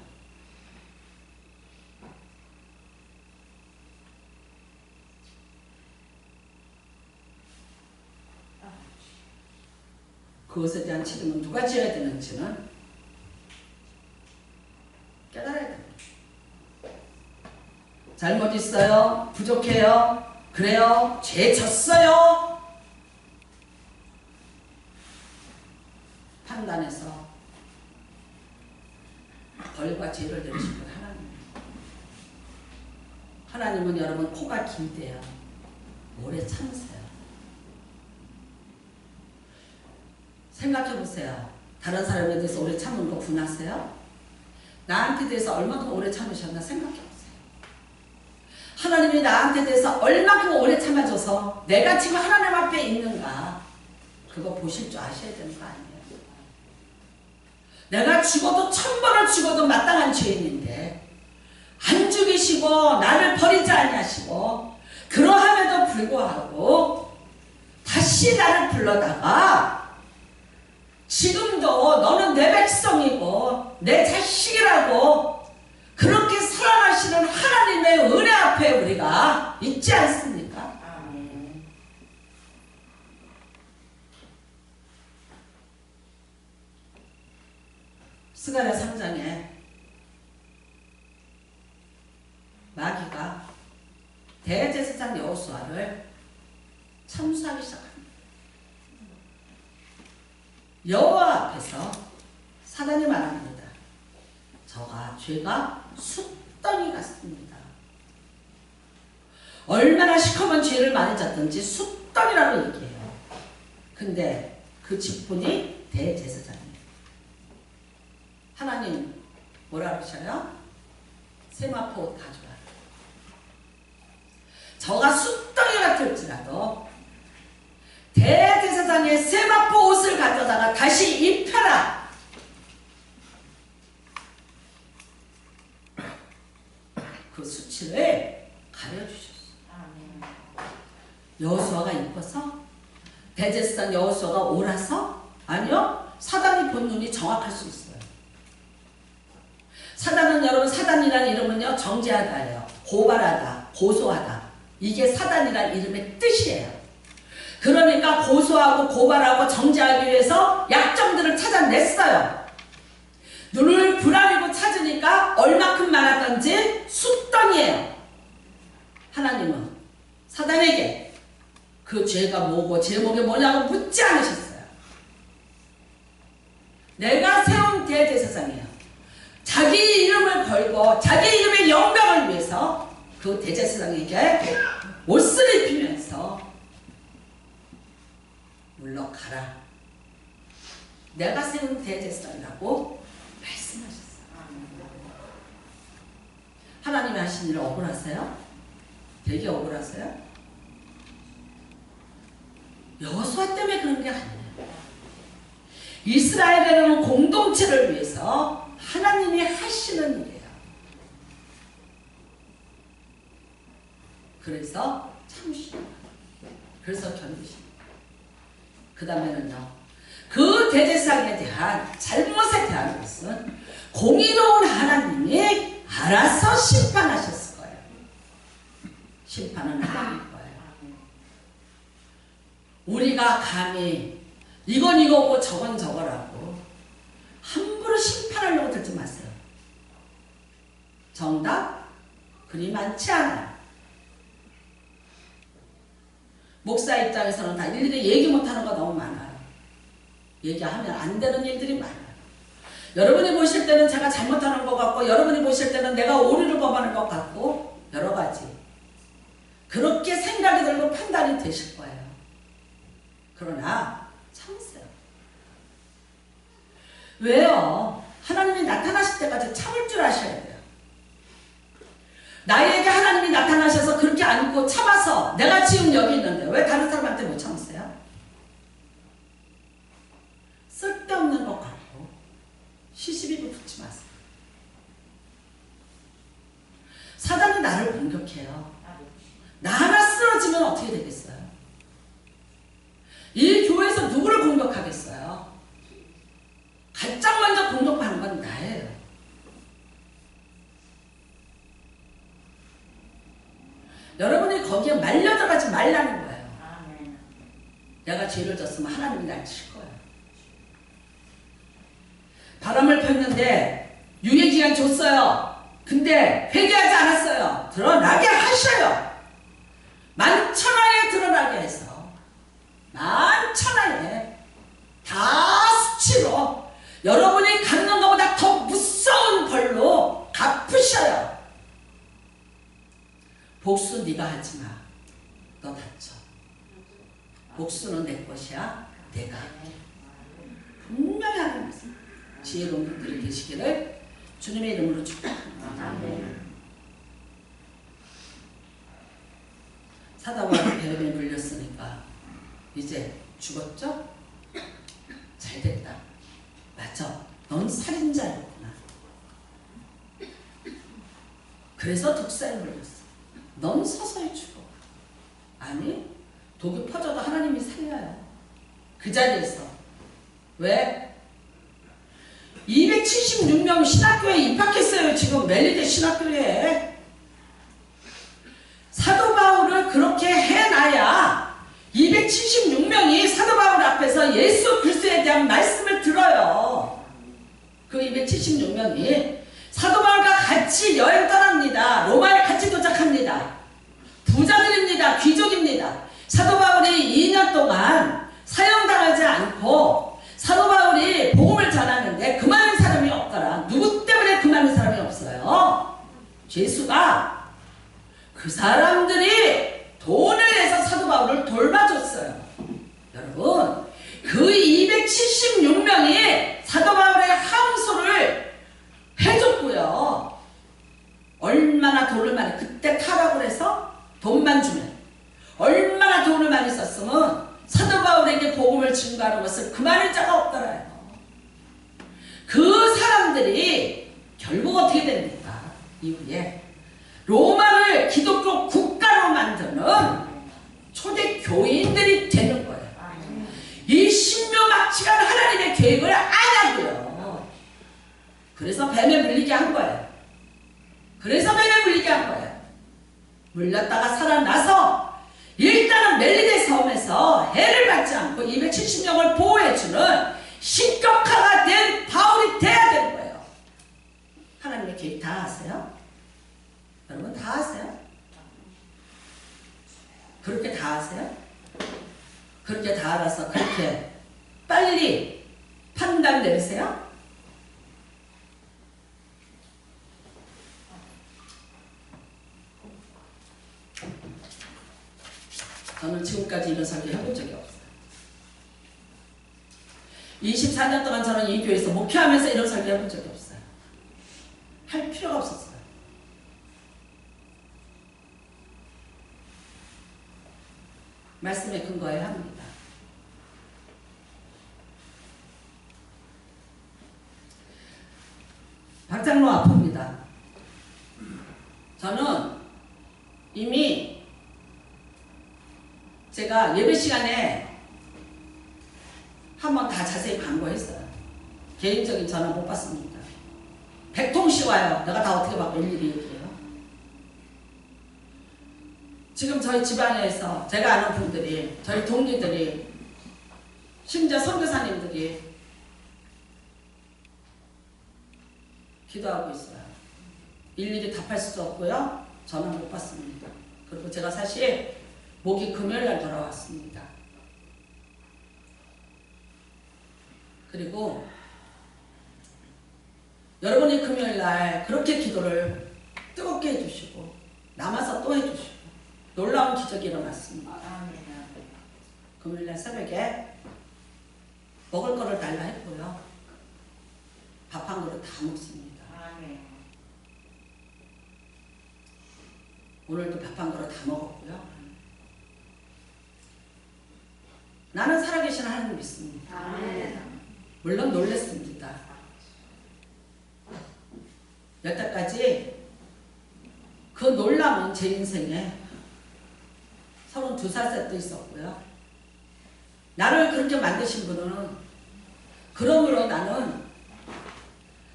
그것에 대한 책임은 누가 지어야 되는지는 깨달아야 됩니다. 잘못 있어요? 부족해요? 그래요? 죄 졌어요? 판단해서 벌과 죄를 내리신 분 하나님입니다. 하나님은 여러분 코가 길대요. 오래 참으세요. 생각해보세요. 다른 사람에 대해서 오래 참은 거 분하세요? 나한테 대해서 얼마큼 오래 참으셨나 생각해보세요. 하나님이 나한테 대해서 얼마큼 오래 참아줘서 내가 지금 하나님 앞에 있는가, 그거 보실 줄 아셔야 되는 거 아니에요? 내가 죽어도 1000번을 죽어도 마땅한 죄인인데 안 죽이시고 나를 버리지 아니하시고, 그러함에도 불구하고 다시 나를 불러다가 지금도 너는 내 백성이고 내 자식이라고 그렇게 사랑하시는 하나님의 은혜 앞에 우리가 있지 않습니까? 아멘. 스가랴 3장에 마귀가 대제사장 여호수아를 참수하기 시작합니다. 여호와 앞에서 사단이 말합니다. 죄가 숫덩이 같습니다. 얼마나 시커먼 죄를 많이 졌든지 숫덩이라고 얘기해요. 근데 그 직분이 대제사장이에요. 하나님 뭐라 그러셔요? 세마포 옷 가져와. 저가 숫덩이 같을지라도 대제사장의 세마포 옷을 가져다가 다시 입혀라. 그 수치를 가려주셨어요. 여호수아가 입어서? 대제사장 여호수아가 옳아서? 아니요. 사단이 본 눈이 정확할 수 있어요. 사단은, 여러분, 사단이라는 이름은요, 정죄하다예요. 고발하다, 고소하다. 이게 사단이라는 이름의 뜻이에요. 그러니까 고소하고 고발하고 정죄하기 위해서 약점들을 찾아냈어요. 눈을 부라리고 찾으니까 얼마큼 많았던지 숫덩이에요. 하나님은 사단에게 그 죄가 뭐고 제목이 뭐냐고 묻지 않으셨어요. 내가 세운 대제사장이에요. 자기 이름을 걸고 자기 이름의 영광을 위해서 그 대제사장에게 옷을 입히면서 물러가라. 내가 세운 대제사장이라고 말씀하셨어요. 하나님이 하신 일을 억울하세요? 되게 억울하세요? 여호수아 때문에 그런 게 아니에요. 이스라엘이라는 공동체를 위해서 하나님이 하시는 일이에요. 그래서 참으시는 거예요. 그래서 견디시는 거예요. 그 다음에는요, 그 대제사장에 대한 잘못에 대한 것은 공의로운 하나님이 알아서 심판하셨을 거예요. 심판은 하나님일 거예요. 우리가 감히 이건 이거고 저건 저거라고 함부로 심판하려고 들지 마세요. 정답? 그리 많지 않아요. 목사 입장에서는 다 일일이 얘기 못하는 거 너무 많아요. 얘기하면 안 되는 일들이 많아요. 여러분이 보실 때는 제가 잘못하는 것 같고, 여러분이 보실 때는 내가 오류를 범하는 것 같고, 여러 가지 그렇게 생각이 들고 판단이 되실 거예요. 그러나 참으세요. 왜요? 하나님이 나타나실 때까지 참을 줄 아셔야 돼요. 나에게 하나님이 나타나셔서 그렇게 안고 참아서 내가 지금 여기 있는데 왜 다른 사람한테 못 참으세요? 쓸데없는 것 같고 시시비비 붙지 마세요. 사단이 나를 공격해요. 나 하나 쓰러지면 어떻게 되겠어요? 이 교회에서 누구를 공격하겠어요? 가장 먼저 공격하는 건 나예요. 여러분이 거기에 말려 들어가지 말라는 거예요. 내가 죄를 졌으면 하나님이 날 칠 거예요. 바람을 폈는데 유예기간 줬어요. 근데 회개하지 않았어요. 드러나게 하셔요. 만천하에 드러나게 해서 만천하에 다 수치로 여러분이 갖는 것보다 더 무서운 벌로 갚으셔요. 복수 네가 하지 마. 너 다쳐. 복수는 내 것이야. 내가 할게. 분명히 하는 말씀. 지혜로운 분들이 되시기를 주님의 이름으로 축복합니다. 사도 바울이 뱀에 물렸으니까 이제 죽었죠? 잘됐다. 맞아. 넌 살인자였구나. 그래서 독사에 물렸어. 넌 서서히 죽어. 아니, 독이 퍼져도 하나님이 살려요. 그 자리에서. 왜? 276명 신학교에 입학했어요. 지금 멜리데 신학교에. 사도 바울을 그렇게 해놔야 276명이 사도 바울 앞에서 예수 그리스도에 대한 말씀을 들어요. 그 276명이 사도 바울과 같이 여행 떠납니다. 로마에 같이 도착합니다. 부자들입니다. 귀족입니다. 사도 바울이 2년 동안 사형당하지 않고 사도 바울이 복음을 전하는데 그 많은 사람이 없더라. 누구 때문에 그 많은 사람이 없어요? 예수가 그 사람들이 돈을 내서 사도 바울을 돌봐줬어요. 여러분, 그 276명이 사도 바울의 항소를 해줬고요. 얼마나 돈을 많이, 그때 타락을 해서 돈만 주면 얼마나 돈을 많이 썼으면 사도 바울에게 복음을 증거하는 것을 그만할 자가 없더라요. 그 사람들이 결국 어떻게 됩니까? 이후에 로마를 기독교 국가로 만드는 초대 교인들이 되는 거예요. 이 신묘막측한 하나님의 계획을 안 하고요. 그래서 뱀에 물리게 한 거예요. 그래서 뱀에 물리게 한 거예요. 물렸다가 살아나서 일단은 멜리데 섬에서 해를 받지 않고 270명을 보호해주는 신격화가 된 바울이 돼야 되는 거예요. 하나님의 계획 다 아세요? 여러분 다 아세요? 그렇게 다 아세요? 그렇게 다 알아서 그렇게 빨리 판단 내리세요? 저는 지금까지 이런 설교 해본 적이 없어요. 24년 동안 저는 이 교회에서 목회하면서 이런 설교 해본 적이 없어요. 할 필요가 없었어요. 말씀에 근거해 합니다. 박장로 아픕니다. 저는 이미 제가 예배 시간에 한번 다 자세히 광고했어요. 개인적인 전화 못 받습니다. 100통씩 와요. 내가 다 어떻게 막 일일이 얘기해요. 지금 저희 지방에서 제가 아는 분들이, 저희 동기들이, 심지어 선교사님들이 기도하고 있어요. 일일이 답할 수도 없고요. 전화 못 받습니다. 그리고 제가 사실 목이 금요일날 돌아왔습니다. 그리고 여러분이 금요일날 그렇게 기도를 뜨겁게 해주시고 남아서 또 해주시고 놀라운 기적이 일어났습니다. 금요일날 새벽에 먹을 거를 달라 했고요. 밥 한 그릇 다 먹습니다. 오늘도 밥 한 그릇 다 먹었고요. 나는 살아계신 하나님 믿습니다. 물론 놀랐습니다. 여태까지 그 놀람은 제 인생에 32살 때도 있었고요. 나를 그렇게 만드신 분은, 그러므로 나는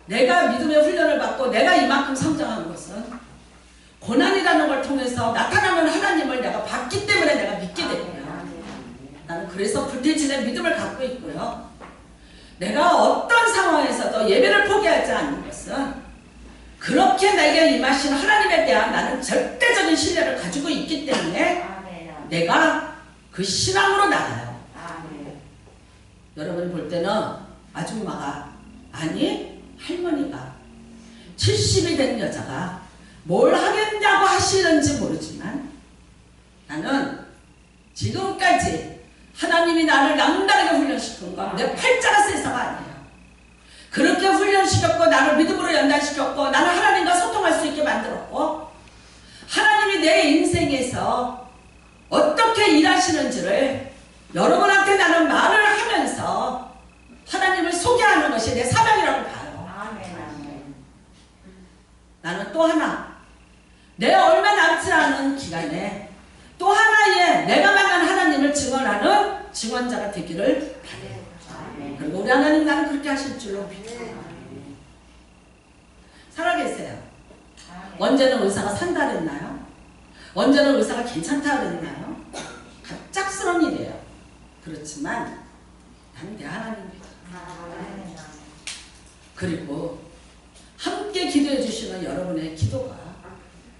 내가 믿음의 훈련을 받고 내가 이만큼 성장한 것은 고난이라는 걸 통해서 나타나는 하나님을 내가 봤기 때문에 내가 믿게 되고요. 나는 그래서 불태지는 믿음을 갖고 있고요. 내가 어떤 상황에서도 예배를 포기하지 않는 것은 그렇게 내게 임하신 하나님에 대한 나는 절대적인 신뢰를 가지고 있기 때문에 내가 그 신앙으로 나가요. 여러분이 볼 때는 아줌마가, 아니 할머니가 70이 된 여자가 뭘 하겠냐고 하시는지 모르지만 나는 지금까지 하나님이 나를 남다르게 훈련시킨 건 내 팔자가 세서가 아니에요. 그렇게 훈련시켰고 나를 믿음으로 연단시켰고 나는 하나님과 소통할 수 있게 만들었고 하나님이 내 인생에서 어떻게 일하시는지를 여러분한테 나는 말을 하면서 하나님을 소개하는 것이 내 사명이라고 봐요. 나는 또 하나, 내 얼마 남지 않은 기간에 또 하나의 내가 만난 하나님을 증언하는 증언자가 되기를 바라요. 그리고 우리 하나님 나는 그렇게 하실 줄로 믿어요. 살아계세요. 언제는 의사가 산다 그랬나요? 언제는 의사가 괜찮다 그랬나요? 갑작스러운 일이에요. 그렇지만 나는 내 하나님입니다. 그리고 함께 기도해 주시는 여러분의 기도가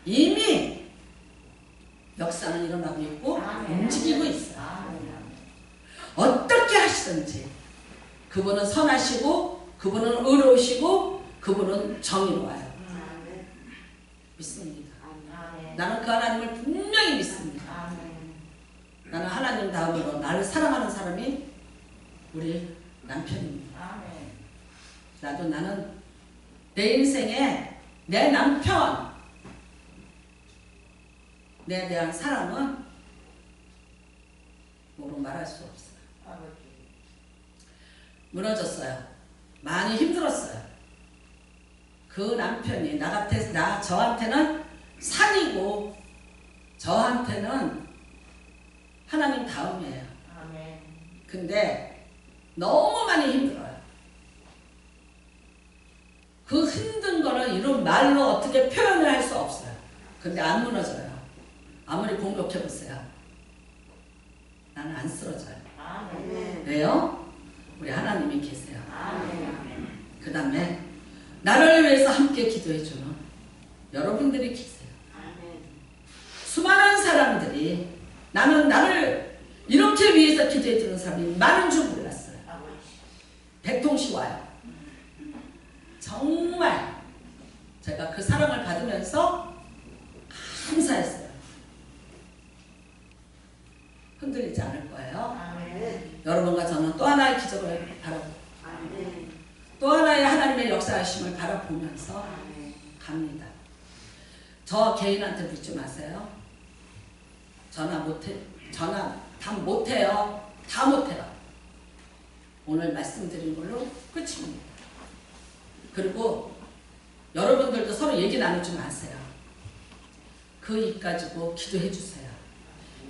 이미 역사는 일어나고 있고 움직이고 있어요. 어떻게 하시든지 그분은 선하시고 그분은 의로우시고 그분은 정의로워요. 믿습니다. 나는 그 하나님을 분명히 믿습니다. 나는 하나님 다음으로 나를 사랑하는 사람이 우리 남편입니다. 나는 내 인생에 내 남편에 대한 사랑은 뭐로 말할 수 없어요. 무너졌어요. 많이 힘들었어요. 그 남편이 저한테는 산이고 저한테는 하나님 다음이에요. 근데 너무 많이 힘들어요. 그 힘든 거는 이런 말로 어떻게 표현을 할 수 없어요. 근데 안 무너져요. 아무리 공격해보세요. 나는 안 쓰러져요. 왜요? 우리 하나님이 계세요. 그 다음에 나를 위해서 함께 기도해주는 여러분들이 계세요. 수많은 사람들이 나를 이렇게 위해서 기도해주는 사람이 많은 줄 몰랐어요. 100통씩 와요. 정말 제가 그 사랑을 받으면서 감사했어요. 흔들리지 않을 거예요. 여러분과 저는 또 하나의 기적을 바라보고 또 하나의 하나님의 역사하심을 바라보면서 갑니다. 저 개인한테 묻지 마세요. 전화 다 못해요. 오늘 말씀드린 걸로 끝입니다. 그리고 여러분들도 서로 얘기 나누지 마세요. 그 입 가지고 기도해 주세요.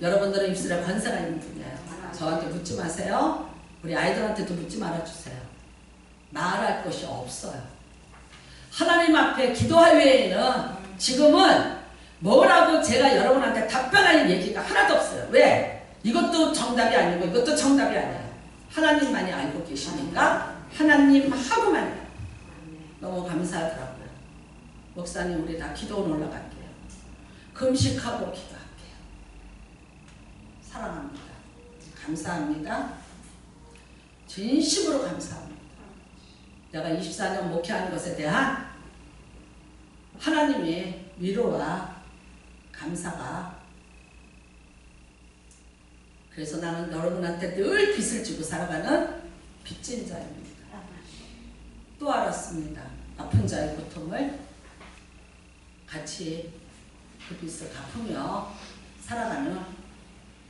여러분들은 입술에 권세가 있는 분이에요. 저한테 묻지 마세요. 우리 아이들한테도 묻지 말아주세요. 말할 것이 없어요. 하나님 앞에 기도할 외에는 지금은 뭐라고 제가 여러분한테 답변할 얘기가 하나도 없어요. 왜? 이것도 정답이 아니고 이것도 정답이 아니에요. 하나님만이 알고 계시니까 하나님하고만 해요. 너무 감사하더라고요. 목사님 우리 다 기도원 올라갈게요. 금식하고 기도할게요. 사랑합니다. 감사합니다. 진심으로 감사합니다. 내가 24년 목회하는 것에 대한 하나님의 위로와 감사가 그래서 나는 여러분한테 늘 빚을 지고 살아가는 빚진 자입니다. 또 알았습니다. 아픈 자의 고통을 같이 그 빚을 갚으며 살아가는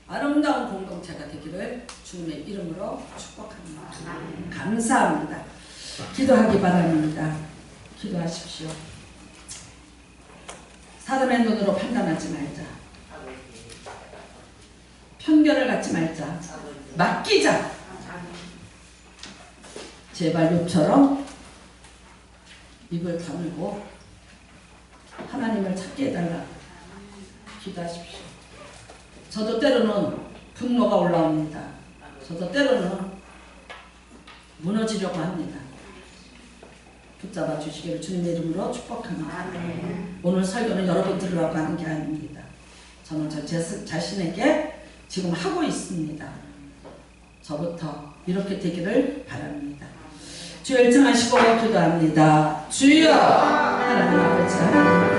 아름다운 공동체가 되기를 주님의 이름으로 축복합니다. 감사합니다. 기도하기 바랍니다. 기도하십시오. 사람의 눈으로 판단하지 말자. 편견을 갖지 말자. 맡기자. 제발 욕처럼 입을 다물고 하나님을 찾게 해달라. 기도하십시오. 저도 때로는 분노가 올라옵니다. 저도 때로는 무너지려고 합니다. 붙잡아 주시기를 주님의 이름으로 축복합니다. 오늘 설교는 여러분 들으라고 하는 게 아닙니다. 저는 저 자신에게 지금 하고 있습니다. 저부터 이렇게 되기를 바랍니다. 주여 일정하시고 기도합니다. 주여 하나님 아버지 하나님